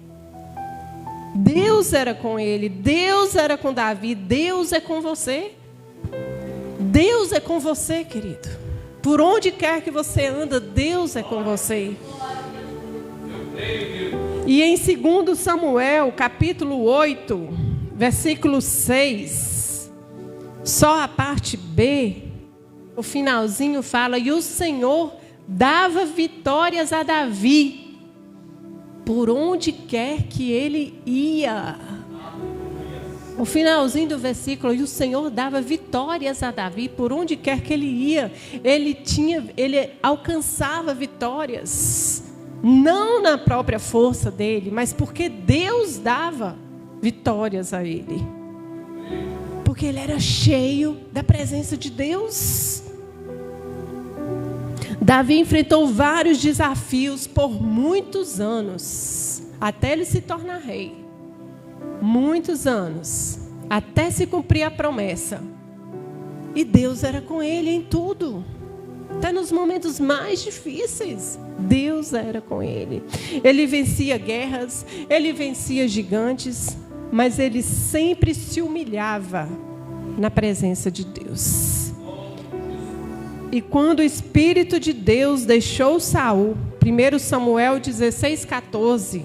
Deus era com ele, Deus era com Davi, Deus é com você. Deus é com você, querido. Por onde quer que você anda, Deus é com você. E em 2 Samuel, capítulo 8, versículo 6, só a parte B, o finalzinho fala: e o Senhor dava vitórias a Davi por onde quer que ele ia. O finalzinho do versículo: e o Senhor dava vitórias a Davi por onde quer que ele ia. Ele alcançava vitórias, não na própria força dele, mas porque Deus dava vitórias a ele. Porque ele era cheio da presença de Deus. Davi enfrentou vários desafios por muitos anos, até ele se tornar rei. Muitos anos, até se cumprir a promessa. E Deus era com ele em tudo. Até nos momentos mais difíceis, Deus era com ele. Ele vencia guerras, ele vencia gigantes, mas ele sempre se humilhava na presença de Deus. E quando o Espírito de Deus deixou Saul, 1 Samuel 16:14.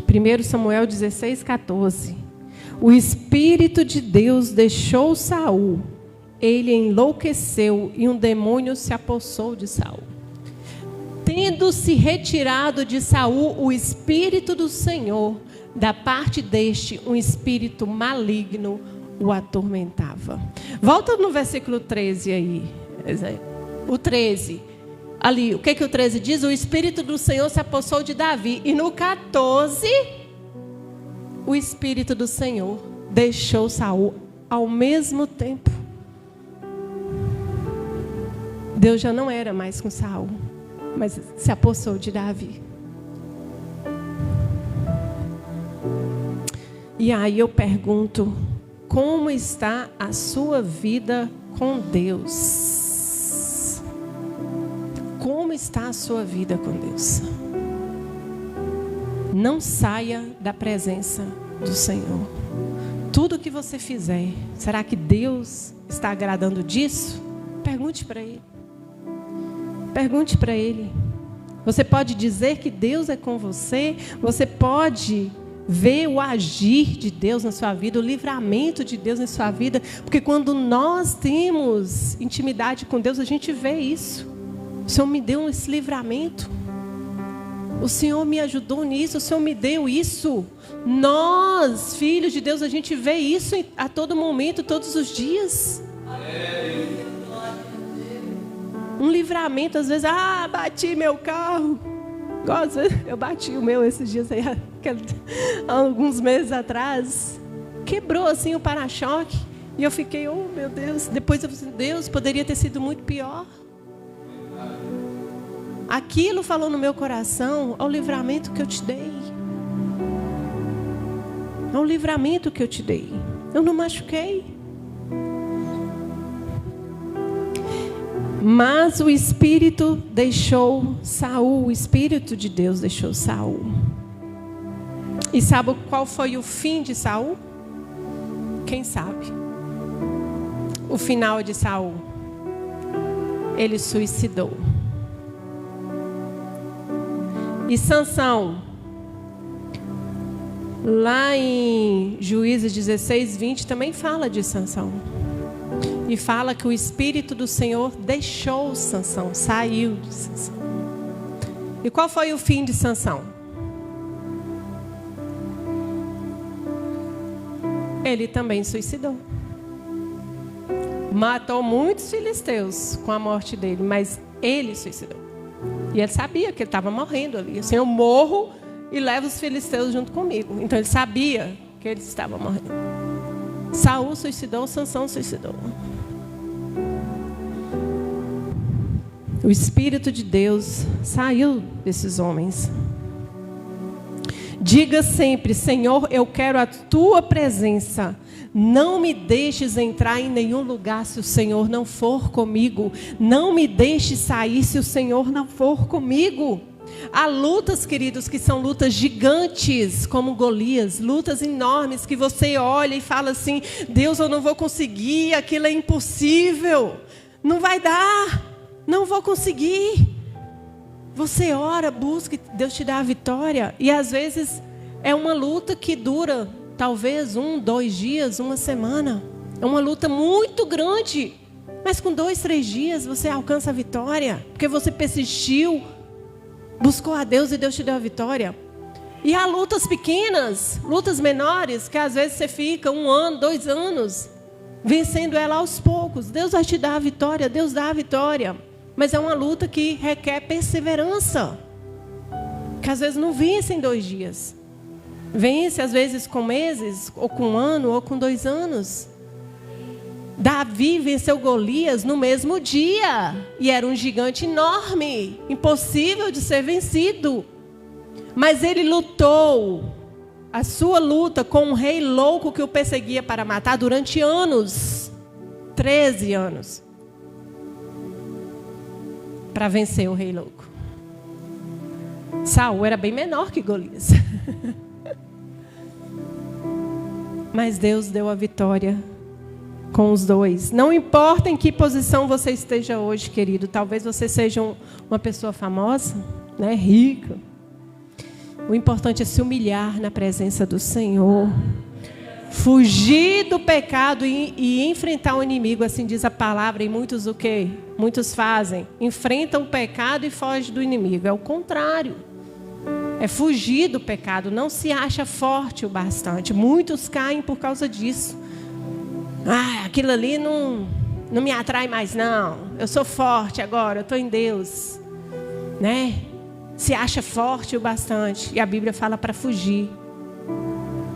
1 Samuel 16:14. O Espírito de Deus deixou Saul. Ele enlouqueceu e um demônio se apossou de Saul. Tendo se retirado de Saul o Espírito do Senhor, da parte deste um espírito maligno o atormentava. Volta no versículo 13 aí. O 13. Ali, o que o 13 diz? O Espírito do Senhor se apossou de Davi. E no 14, o Espírito do Senhor deixou Saul ao mesmo tempo. Deus já não era mais com Saul, mas se apossou de Davi. E aí eu pergunto, como está a sua vida com Deus? Como está a sua vida com Deus? Não saia da presença do Senhor. Tudo que você fizer, será que Deus está agradando disso? Pergunte para Ele. Pergunte para Ele. Você pode dizer que Deus é com você. Você pode ver o agir de Deus na sua vida, o livramento de Deus na sua vida. Porque quando nós temos intimidade com Deus, a gente vê isso. O Senhor me deu esse livramento. O Senhor me ajudou nisso. O Senhor me deu isso. Nós, filhos de Deus, a gente vê isso a todo momento, todos os dias. Um livramento, às vezes, bati meu carro. Às vezes, eu bati o meu esses dias aí, alguns meses atrás. Quebrou assim o para-choque. E eu fiquei, oh meu Deus. Depois eu falei, Deus, poderia ter sido muito pior. Aquilo falou no meu coração, ao livramento que eu te dei. Ao livramento que eu te dei. Eu não machuquei. Mas o Espírito deixou Saul, o Espírito de Deus deixou Saul. E sabe qual foi o fim de Saul? Quem sabe? O final de Saul. Ele suicidou. E Sansão, lá em Juízes 16, 20, também fala de Sansão. E fala que o Espírito do Senhor deixou Sansão, saiu de Sansão. E qual foi o fim de Sansão? Ele também suicidou. Matou muitos filisteus com a morte dele, mas ele suicidou. E ele sabia que ele estava morrendo ali. Assim, eu morro e levo os filisteus junto comigo. Então ele sabia que ele estava morrendo. Saul suicidou, Sansão suicidou. O Espírito de Deus saiu desses homens. Diga sempre, Senhor, eu quero a tua presença. Não me deixes entrar em nenhum lugar se o Senhor não for comigo. Não me deixes sair se o Senhor não for comigo. Há lutas, queridos, que são lutas gigantes, como Golias, lutas enormes que você olha e fala assim, Deus, eu não vou conseguir, aquilo é impossível, não vai dar, não vou conseguir. Você ora, busca, Deus te dá a vitória. E às vezes é uma luta que dura talvez 1, 2 dias, uma semana. É uma luta muito grande, mas com 2, 3 dias você alcança a vitória, porque você persistiu, buscou a Deus e Deus te deu a vitória. E há lutas pequenas, lutas menores, que às vezes você fica 1 ano, 2 anos, vencendo ela aos poucos. Deus vai te dar a vitória, Deus dá a vitória. Mas é uma luta que requer perseverança, que às vezes não vence em 2 dias. Vence às vezes com meses, ou com 1 ano, ou com 2 anos. Davi venceu Golias no mesmo dia. E era um gigante enorme, impossível de ser vencido. Mas ele lutou a sua luta com um rei louco que o perseguia para matar durante anos. 13 anos. Para vencer o rei louco. Saul era bem menor que Golias. Mas Deus deu a vitória com os dois. Não importa em que posição você esteja hoje, querido. Talvez você seja uma pessoa famosa, né, rica. O importante é se humilhar na presença do Senhor. Fugir do pecado e enfrentar o inimigo, assim diz a palavra. E muitos o quê? Muitos fazem. Enfrentam o pecado e fogem do inimigo. É o contrário. É fugir do pecado. Não se acha forte o bastante. Muitos caem por causa disso. Aquilo ali não me atrai mais não. Eu sou forte agora, eu estou em Deus. Né? Se acha forte o bastante. E a Bíblia fala para fugir.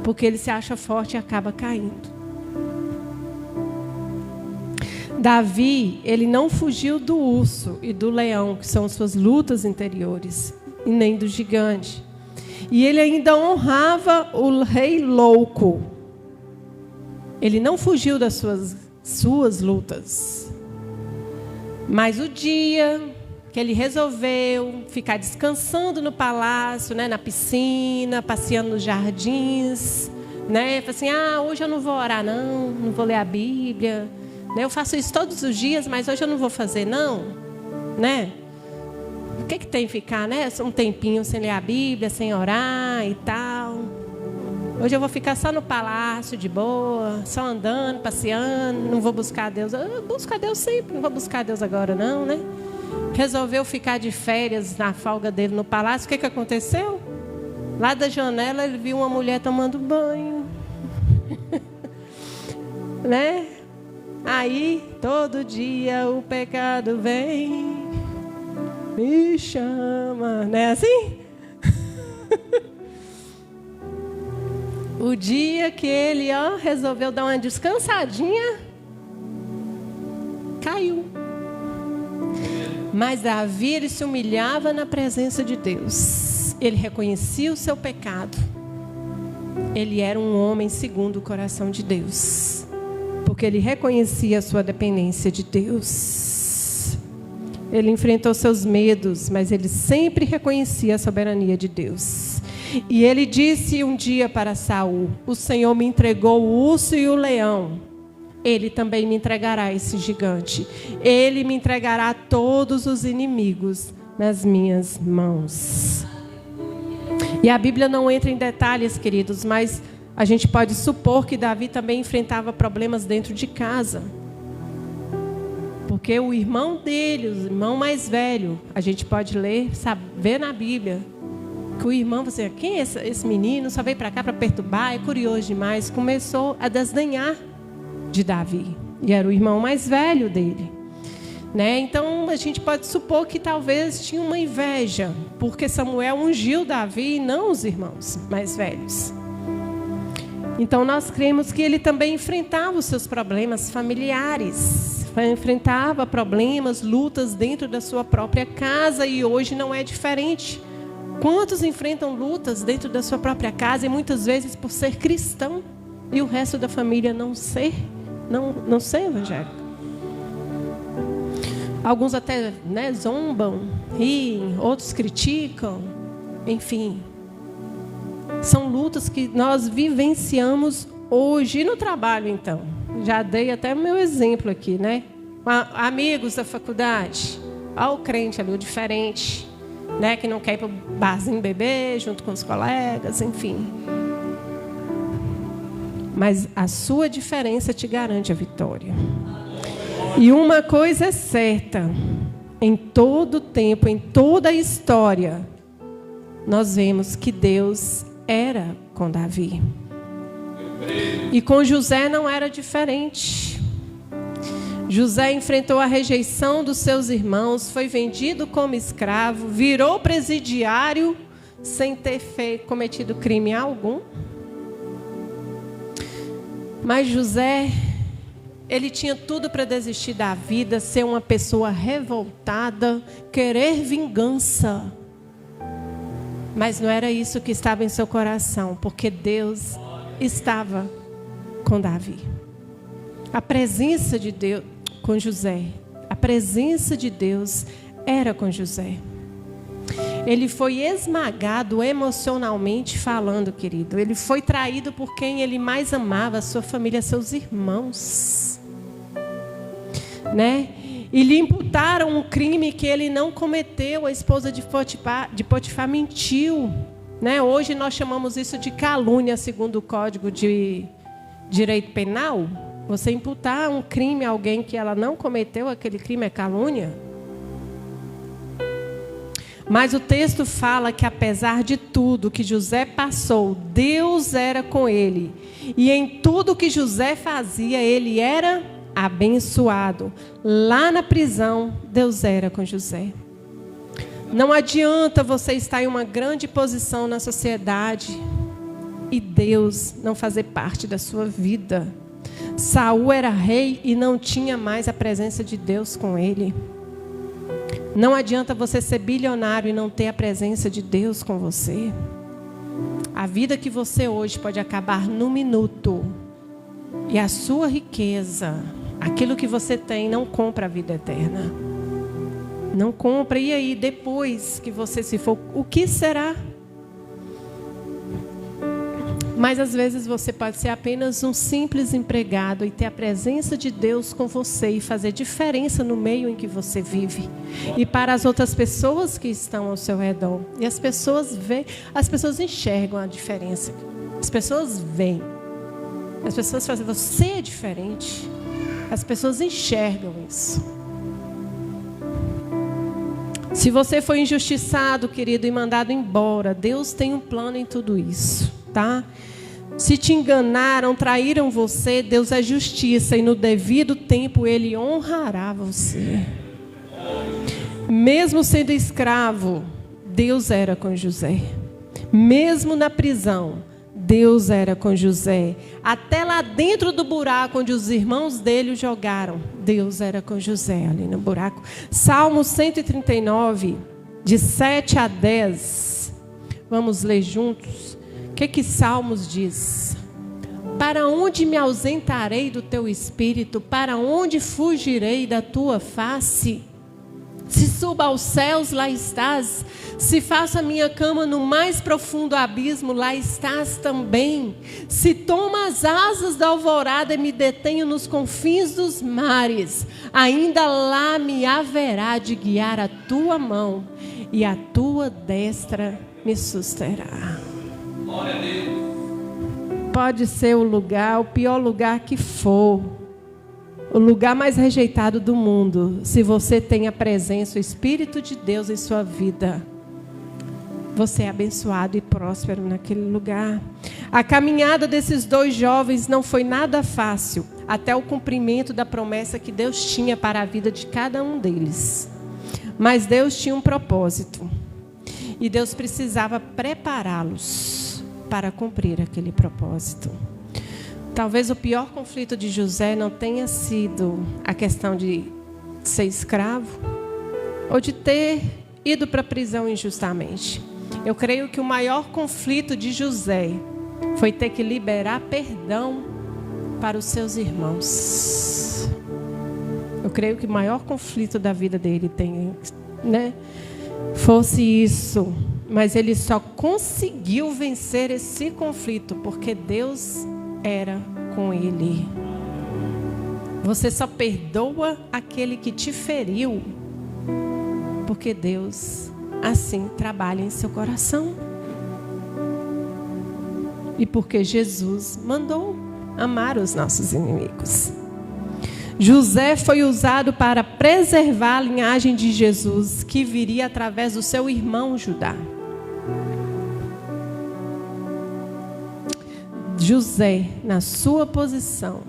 Porque ele se acha forte e acaba caindo. Davi, ele não fugiu do urso e do leão, que são suas lutas interiores, e nem do gigante. E ele ainda honrava o rei louco. Ele não fugiu das suas lutas. Mas o dia que ele resolveu ficar descansando no palácio, né, na piscina, passeando nos jardins, né, falou assim: hoje eu não vou orar não vou ler a Bíblia, né, eu faço isso todos os dias, mas hoje eu não vou fazer não, né? O que tem ficar, né, um tempinho sem ler a Bíblia, sem orar e tal? Hoje eu vou ficar só no palácio, de boa, só andando, passeando, não vou buscar a Deus. Eu busco a Deus sempre, não vou buscar a Deus agora não, né? Resolveu ficar de férias na folga dele no palácio. O que aconteceu? Lá da janela ele viu uma mulher tomando banho. Né? Aí, todo dia o pecado vem, me chama. Não é assim? O dia que ele resolveu dar uma descansadinha, caiu. Mas Davi, ele se humilhava na presença de Deus. Ele reconhecia o seu pecado. Ele era um homem segundo o coração de Deus, porque ele reconhecia a sua dependência de Deus. Ele enfrentou seus medos, mas ele sempre reconhecia a soberania de Deus. E ele disse um dia para Saul: o Senhor me entregou o urso e o leão, Ele também me entregará esse gigante. Ele me entregará todos os inimigos nas minhas mãos. E a Bíblia não entra em detalhes, queridos, mas a gente pode supor que Davi também enfrentava problemas dentro de casa. Porque o irmão dele, o irmão mais velho, a gente pode ler, ver na Bíblia, que o irmão, você, quem é esse menino? Só veio para cá para perturbar, é curioso demais. Começou a desdenhar de Davi. E era o irmão mais velho dele. Né? Então a gente pode supor que talvez tinha uma inveja, porque Samuel ungiu Davi e não os irmãos mais velhos. Então nós cremos que ele também enfrentava os seus problemas familiares, enfrentava problemas, lutas dentro da sua própria casa, e hoje não é diferente. Quantos enfrentam lutas dentro da sua própria casa, e muitas vezes por ser cristão e o resto da família não ser evangélico? Alguns até zombam, riem, outros criticam, enfim. São lutas que nós vivenciamos hoje. E no trabalho, então? Já dei até o meu exemplo aqui, né? Amigos da faculdade. Olha o crente ali, o diferente, né? Que não quer ir para o barzinho beber junto com os colegas, enfim. Mas a sua diferença te garante a vitória. E uma coisa é certa, em todo tempo, em toda a história, nós vemos que Deus era com Davi. E com José não era diferente. José enfrentou a rejeição dos seus irmãos, foi vendido como escravo, virou presidiário sem ter cometido crime algum. Mas José, ele tinha tudo para desistir da vida, ser uma pessoa revoltada, querer vingança. Mas não era isso que estava em seu coração, porque Deus estava com Davi. A presença de Deus com José, a presença de Deus era com José. Ele foi esmagado emocionalmente falando, querido. Ele foi traído por quem ele mais amava, a sua família, seus irmãos. Né? E lhe imputaram um crime que ele não cometeu. A esposa de Potifar mentiu. Né? Hoje nós chamamos isso de calúnia, segundo o Código de Direito Penal. Você imputar um crime a alguém que ela não cometeu, aquele crime é calúnia. Mas o texto fala que apesar de tudo que José passou, Deus era com ele. E em tudo que José fazia, ele era abençoado. Lá na prisão, Deus era com José. Não adianta você estar em uma grande posição na sociedade e Deus não fazer parte da sua vida. Saul era rei e não tinha mais a presença de Deus com ele. Não adianta você ser bilionário e não ter a presença de Deus com você. A vida que você hoje pode acabar num minuto. E a sua riqueza, aquilo que você tem, não compra a vida eterna. Não compra. E aí, depois que você se for, o que será? Mas às vezes você pode ser apenas um simples empregado e ter a presença de Deus com você e fazer diferença no meio em que você vive. E para as outras pessoas que estão ao seu redor. E as pessoas veem, as pessoas enxergam a diferença. As pessoas veem. As pessoas fazem, você é diferente. As pessoas enxergam isso. Se você foi injustiçado, querido, e mandado embora, Deus tem um plano em tudo isso, tá? Se te enganaram, traíram você, Deus é justiça e no devido tempo Ele honrará você. Mesmo sendo escravo, Deus era com José. Mesmo na prisão, Deus era com José. Até lá dentro do buraco onde os irmãos dele o jogaram, Deus era com José ali no buraco. Salmo 139, de 7 a 10. Vamos ler juntos. O que Salmos diz? Para onde me ausentarei do teu espírito? Para onde fugirei da tua face? Se suba aos céus, lá estás. Se faço a minha cama no mais profundo abismo, lá estás também. Se tomo as asas da alvorada e me detenho nos confins dos mares, ainda lá me haverá de guiar a tua mão e a tua destra me susterá. Glória a Deus. Pode ser o lugar, o pior lugar que for, o lugar mais rejeitado do mundo, se você tem a presença, o Espírito de Deus em sua vida, você é abençoado e próspero naquele lugar. A caminhada desses dois jovens não foi nada fácil, até o cumprimento da promessa que Deus tinha para a vida de cada um deles. Mas Deus tinha um propósito, e Deus precisava prepará-los para cumprir aquele propósito. Talvez o pior conflito de José não tenha sido a questão de ser escravo ou de ter ido para a prisão injustamente. Eu creio que o maior conflito de José foi ter que liberar perdão para os seus irmãos. Eu creio que o maior conflito da vida dele fosse isso. Mas ele só conseguiu vencer esse conflito porque Deus era com ele. Você só perdoa aquele que te feriu porque Deus assim trabalha em seu coração. E porque Jesus mandou amar os nossos inimigos. José foi usado para preservar a linhagem de Jesus, que viria através do seu irmão Judá. José, na sua posição,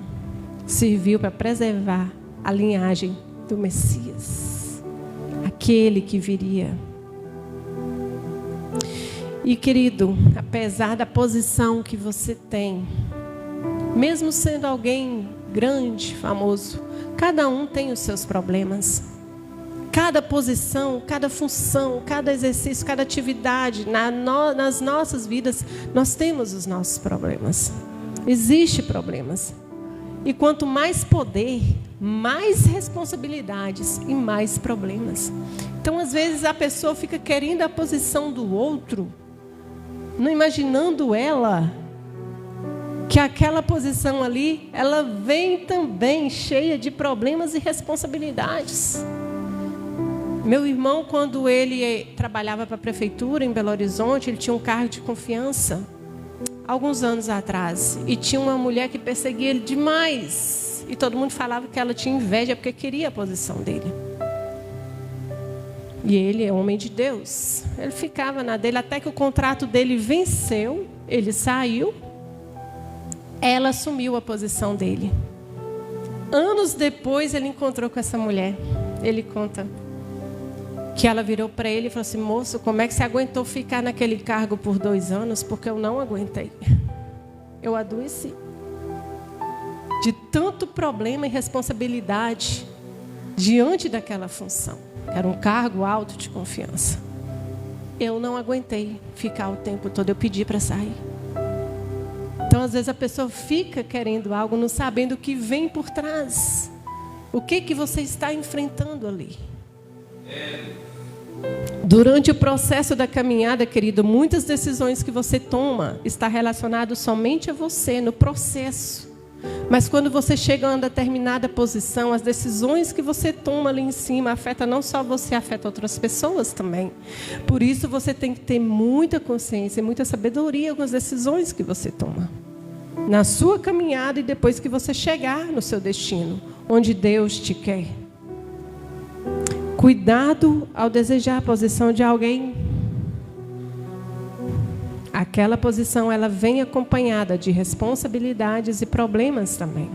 serviu para preservar a linhagem do Messias, aquele que viria. E querido, apesar da posição que você tem, mesmo sendo alguém grande, famoso, cada um tem os seus problemas. Cada posição, cada função, cada exercício, cada atividade, nas nossas vidas, nós temos os nossos problemas. Existem problemas. E quanto mais poder, mais responsabilidades e mais problemas. Então, às vezes, a pessoa fica querendo a posição do outro, não imaginando ela, que aquela posição ali, ela vem também cheia de problemas e responsabilidades. Meu irmão, quando ele trabalhava para a prefeitura em Belo Horizonte, ele tinha um cargo de confiança, alguns anos atrás. E tinha uma mulher que perseguia ele demais. E todo mundo falava que ela tinha inveja porque queria a posição dele. E ele é homem de Deus. Ele ficava na dele até que o contrato dele venceu. Ele saiu. Ela assumiu a posição dele. Anos depois ele encontrou com essa mulher. Ele conta que ela virou para ele e falou assim: moço, como é que você aguentou ficar naquele cargo por 2 anos? Porque eu não aguentei. Eu adoeci. De tanto problema e responsabilidade diante daquela função. Era um cargo alto de confiança. Eu não aguentei ficar o tempo todo. Eu pedi para sair. Então, às vezes, a pessoa fica querendo algo, não sabendo o que vem por trás. O que você está enfrentando ali? Durante o processo da caminhada, querido, muitas decisões que você toma está relacionado somente a você, no processo. Mas quando você chega a uma determinada posição, as decisões que você toma ali em cima afetam não só você, afetam outras pessoas também. Por isso você tem que ter muita consciência e muita sabedoria com as decisões que você toma. Na sua caminhada e depois que você chegar no seu destino, onde Deus te quer. Cuidado ao desejar a posição de alguém. Aquela posição, ela vem acompanhada de responsabilidades e problemas também.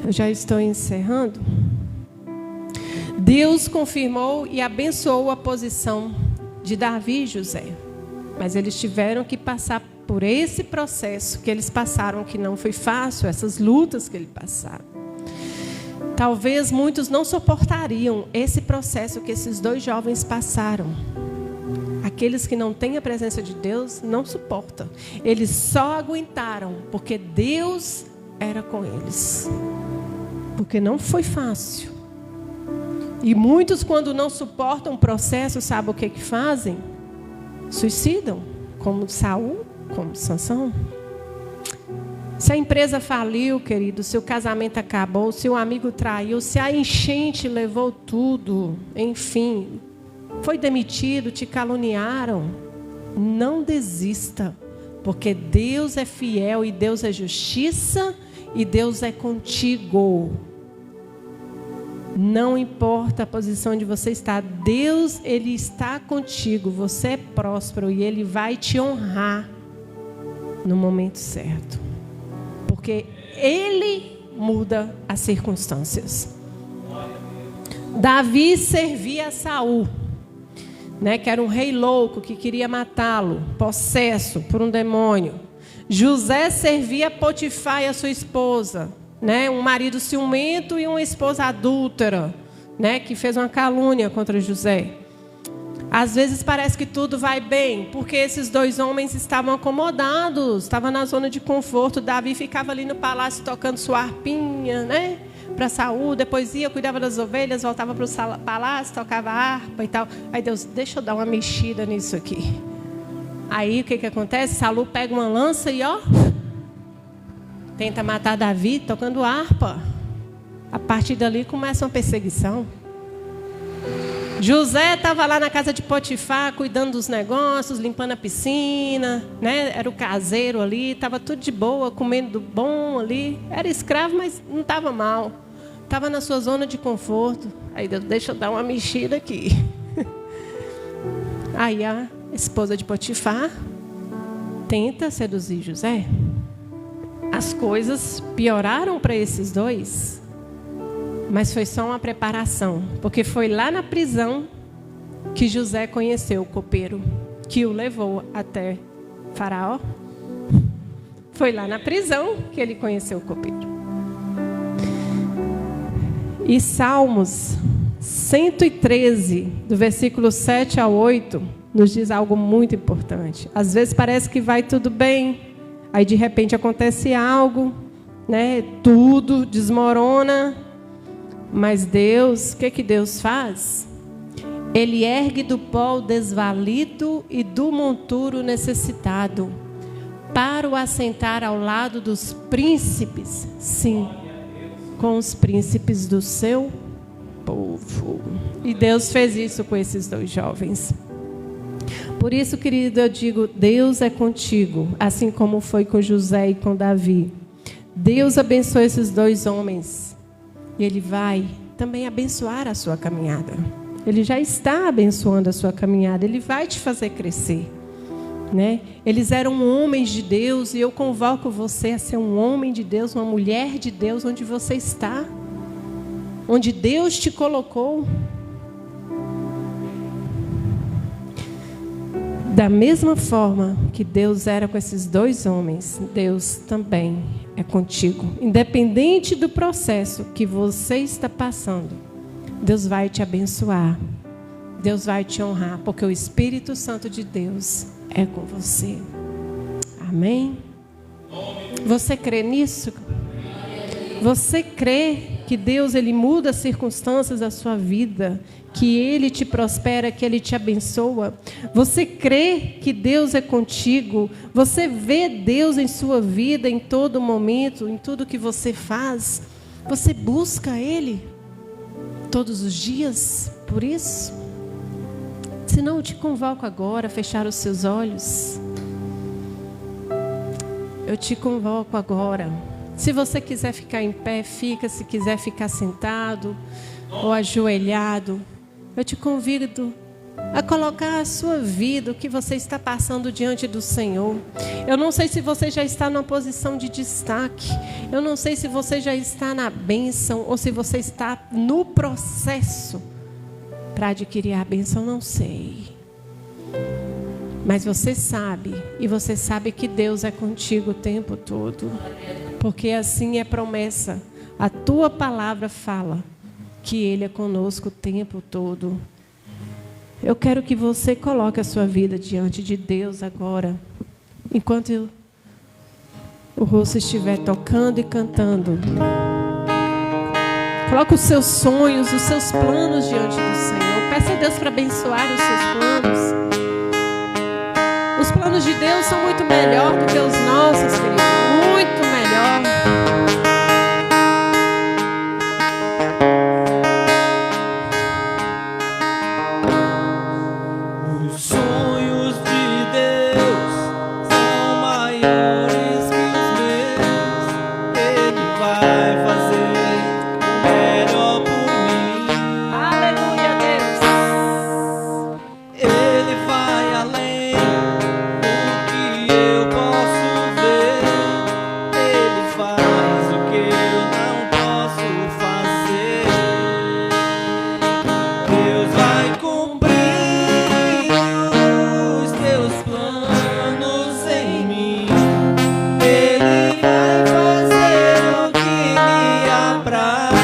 Eu já estou encerrando. Deus confirmou e abençoou a posição de Davi e José. Mas eles tiveram que passar por esse processo que eles passaram, que não foi fácil, essas lutas que eles passaram. Talvez muitos não suportariam esse processo que esses dois jovens passaram. Aqueles que não têm a presença de Deus não suportam. Eles só aguentaram porque Deus era com eles. Porque não foi fácil. E muitos, quando não suportam o processo, sabe o que fazem? Suicidam, como Saul, como Sansão. Se a empresa faliu, querido, se o casamento acabou, se o amigo traiu, se a enchente levou tudo, enfim, foi demitido, te caluniaram, não desista, porque Deus é fiel e Deus é justiça e Deus é contigo. Não importa a posição onde você está, Deus, Ele está contigo, você é próspero e Ele vai te honrar no momento certo. Porque Ele muda as circunstâncias. Davi servia a Saul, né, que era um rei louco que queria matá-lo, possesso por um demônio. José servia a Potifar e a sua esposa, né, um marido ciumento e uma esposa adúltera, né, que fez uma calúnia contra José. Às vezes parece que tudo vai bem, porque esses dois homens estavam acomodados, estavam na zona de conforto. Davi ficava ali no palácio tocando sua harpinha, né, para Saul, depois ia, cuidava das ovelhas, voltava para o palácio, tocava harpa e tal. Aí Deus, deixa eu dar uma mexida nisso aqui. Aí o que acontece? Saul pega uma lança e tenta matar Davi tocando harpa. A partir dali começa uma perseguição. José estava lá na casa de Potifar, cuidando dos negócios, limpando a piscina, né? Era o caseiro ali, estava tudo de boa, comendo bom ali. Era escravo, mas não estava mal. Estava na sua zona de conforto. Aí Deus, deixa eu dar uma mexida aqui. Aí a esposa de Potifar tenta seduzir José. As coisas pioraram para esses dois. Mas foi só uma preparação, porque foi lá na prisão que José conheceu o copeiro, que o levou até Faraó. Foi lá na prisão que ele conheceu o copeiro. E Salmos 113, do versículo 7 ao 8, nos diz algo muito importante. Às vezes parece que vai tudo bem, aí de repente acontece algo, né? Tudo desmorona. Mas Deus, o que Deus faz? Ele ergue do pó o desvalido e do monturo necessitado, para o assentar ao lado dos príncipes, sim, com os príncipes do seu povo. E Deus fez isso com esses dois jovens. Por isso, querido, eu digo, Deus é contigo, assim como foi com José e com Davi. Deus abençoe esses dois homens. E Ele vai também abençoar a sua caminhada. Ele já está abençoando a sua caminhada. Ele vai te fazer crescer, né? Eles eram homens de Deus e eu convoco você a ser um homem de Deus, uma mulher de Deus, onde você está, onde Deus te colocou. Da mesma forma que Deus era com esses dois homens, Deus também é contigo. Independente do processo que você está passando, Deus vai te abençoar. Deus vai te honrar, porque o Espírito Santo de Deus é com você. Amém? Você crê nisso? Você crê que Deus ele muda as circunstâncias da sua vida, que Ele te prospera, que Ele te abençoa? Você crê que Deus é contigo? Você vê Deus em sua vida em todo momento, em tudo que você faz? Você busca Ele todos os dias por isso? Se não, eu te convoco agora a fechar os seus olhos. Eu te convoco agora. Se você quiser ficar em pé, fica. Se quiser ficar sentado ou ajoelhado, eu te convido a colocar a sua vida, o que você está passando diante do Senhor. Eu não sei se você já está numa posição de destaque. Eu não sei se você já está na bênção ou se você está no processo para adquirir a bênção, não sei. Mas você sabe, e você sabe que Deus é contigo o tempo todo. Porque assim é promessa. A tua palavra fala que Ele é conosco o tempo todo. Eu quero que você coloque a sua vida diante de Deus agora. Enquanto o rosto estiver tocando e cantando. Coloque os seus sonhos, os seus planos diante do Senhor. Peça a Deus para abençoar os seus planos. Os planos de Deus são muito melhor do que os nossos, queridos. Muito melhor. Os sonhos de Deus são maiores que os meus. Ele vai fazer o melhor por mim. Aleluia, Deus. Ele vai além do que eu posso ver. Ele faz o que eu não posso fazer. Deus vai cumprir os teus planos em mim. Ele vai fazer o que lhe apraz.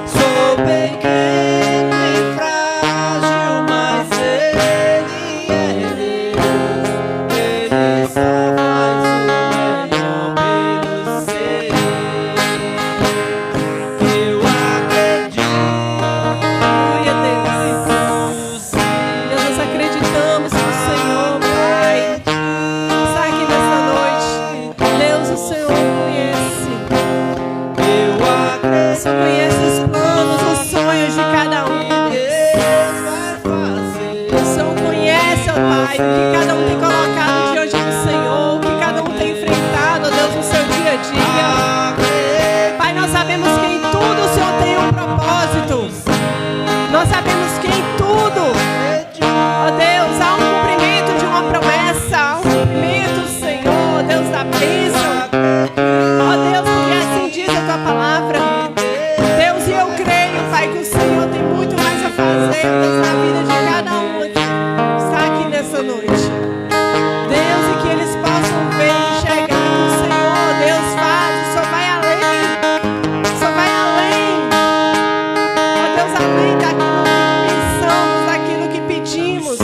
Sou pequeno e frágil, mas Ele é Deus. Ele só faz o melhor pelo ser. Eu acredito, Deus. Deus, nós acreditamos no Senhor, Pai. Está aqui nessa noite. Deus, o Senhor conhece. Eu O Senhor conhece acredito, os planos, os sonhos de cada um. Deus vai fazer. O Senhor conhece, ó Pai, o que cada um tem colocado diante do Senhor, o que cada um tem enfrentado, ó Deus, no seu dia a dia. Pai, nós sabemos que em tudo o Senhor tem um propósito. Nós sabemos que em tudo, ó Deus, há um cumprimento de uma promessa, há um cumprimento, Senhor, ó Deus da bênção. Ó Deus, porque assim diz a tua palavra. Deus, e eu creio, Pai, que o Senhor tem muito mais a fazer, Deus, na vida de cada um aqui. Está aqui nessa noite. Deus, e que eles possam ver e enxergar que o Senhor, Deus, faz. O Senhor vai além. O Senhor vai além. Ó Deus, além daquilo que pensamos, daquilo que pedimos.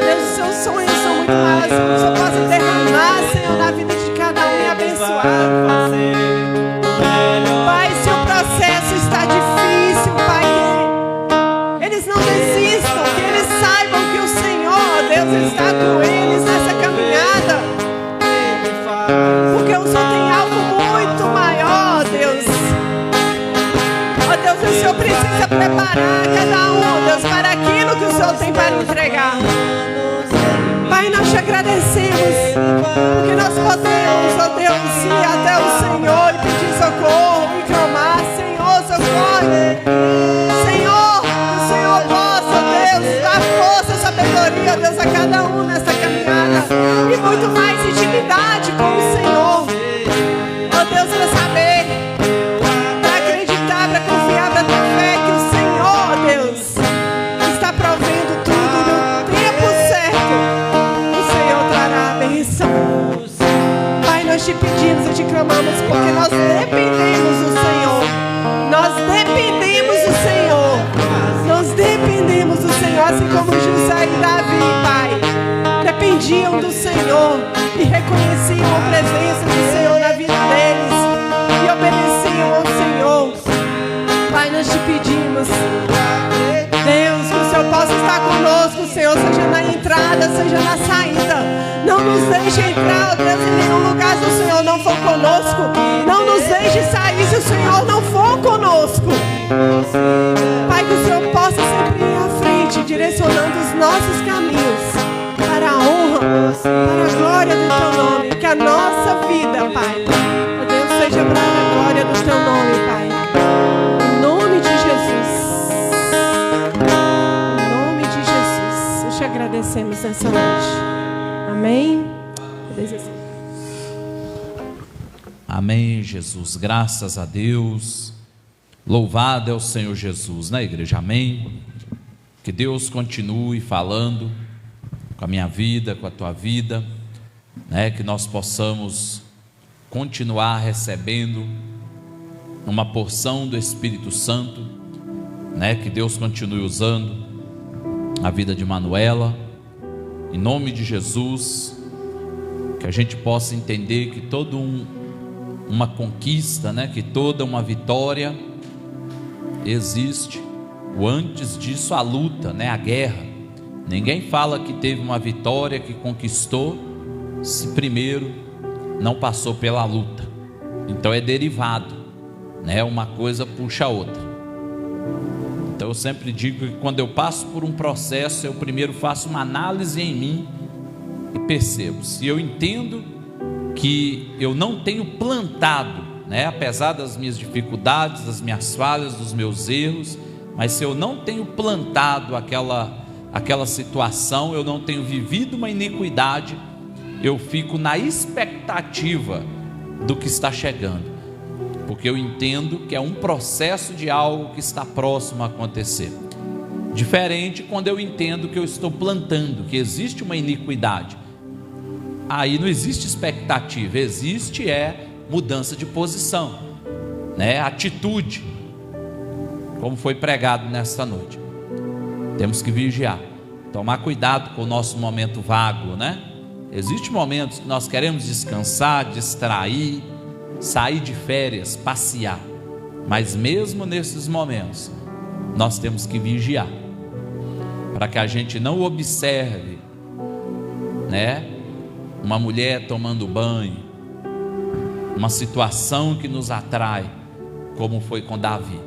Deus, os seus sonhos são muito maiores. Que o Senhor possa derramar, Senhor, na vida de cada um e abençoar. Pai, se o processo está difícil, Pai, que eles não desistam, que eles saibam que o Senhor, Deus, está com eles nessa caminhada. Porque o Senhor tem algo muito maior, Deus. Ó Deus, o Senhor precisa preparar cada um, Deus, para aquilo que o Senhor tem para entregar. Pai, nós te agradecemos, porque nós podemos, ó Deus, ir até o Senhor e pedir socorro e clamar: Senhor, socorre. Senhor, que o Senhor possa, Deus, dar força, sabedoria, Deus, a cada um nessa caminhada e muito mais intimidade com o Senhor. Ó Deus, para saber, para acreditar, para confiar, para ter fé que o Senhor, Deus, está provendo tudo no tempo certo. O Senhor trará a bênção. Pai, nós te pedimos e te clamamos porque nós dependemos do Senhor. Nós dependemos do Senhor. Nós dependemos do Senhor, assim como José e Davi, Pai. Dependiam dependiam do Senhor e reconheciam a presença do Senhor na vida deles e obedeciam ao Senhor. Pai, nós te pedimos, Deus, que o Senhor possa estar conosco, Senhor, seja na entrada, seja na saída. Não nos deixe entrar, Deus, em nenhum lugar se o Senhor não for conosco. Não nos deixe sair se o Senhor não for conosco. Pai, que o Senhor possa sempre ir à frente, direcionando os nossos caminhos para a honra, para a glória do Teu nome. Que a nossa vida, Pai, ó Deus, seja para a glória do Teu nome, Pai. Em nome de Jesus. Em nome de Jesus. Nós te agradecemos nessa noite. Amém? Amém, Jesus. Graças a Deus. Louvado é o Senhor Jesus, né, igreja? Amém. Que Deus continue falando com a minha vida, com a tua vida, né? Que nós possamos continuar recebendo uma porção do Espírito Santo, né? Que Deus continue usando a vida de Manuela, em nome de Jesus. Que a gente possa entender que toda uma conquista, né? Que toda uma vitória existe o antes disso, a luta, né? A guerra. Ninguém fala que teve uma vitória, que conquistou, se primeiro não passou pela luta. Então é derivado, né? Uma coisa puxa a outra. Então eu sempre digo que quando eu passo por um processo, eu primeiro faço uma análise em mim e percebo se eu entendo que eu não tenho plantado, né? Apesar das minhas dificuldades, das minhas falhas, dos meus erros, mas se eu não tenho plantado aquela situação, eu não tenho vivido uma iniquidade, eu fico na expectativa do que está chegando, porque eu entendo que é um processo de algo que está próximo a acontecer. Diferente quando eu entendo que eu estou plantando, que existe uma iniquidade. Aí não existe expectativa, existe mudança de posição, né? Atitude, como foi pregado nesta noite. Temos que vigiar, tomar cuidado com o nosso momento vago, né? Existem momentos que nós queremos descansar, distrair, sair de férias, passear, mas mesmo nesses momentos nós temos que vigiar, para que a gente não observe, né? Uma mulher tomando banho, uma situação que nos atrai, como foi com Davi,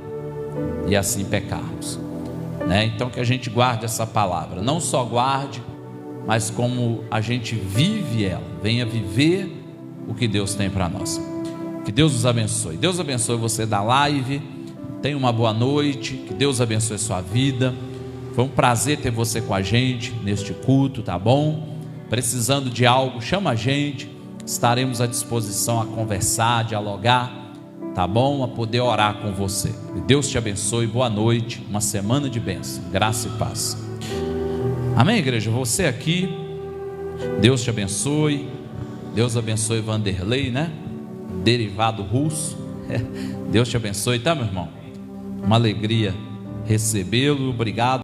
e assim pecarmos, né? Então que a gente guarde essa palavra, não só guarde, mas como a gente vive ela, venha viver o que Deus tem para nós. Que Deus nos abençoe. Deus abençoe você da live. Tenha uma boa noite, que Deus abençoe sua vida. Foi um prazer ter você com a gente neste culto, tá bom? Precisando de algo, chama a gente, estaremos à disposição a conversar, dialogar, tá bom? A poder orar com você. Que Deus te abençoe, boa noite, uma semana de bênção, graça e paz. Amém, igreja? Você aqui, Deus te abençoe. Deus abençoe Vanderlei, né? Derivado russo. Deus te abençoe, tá, meu irmão? Uma alegria recebê-lo, obrigado.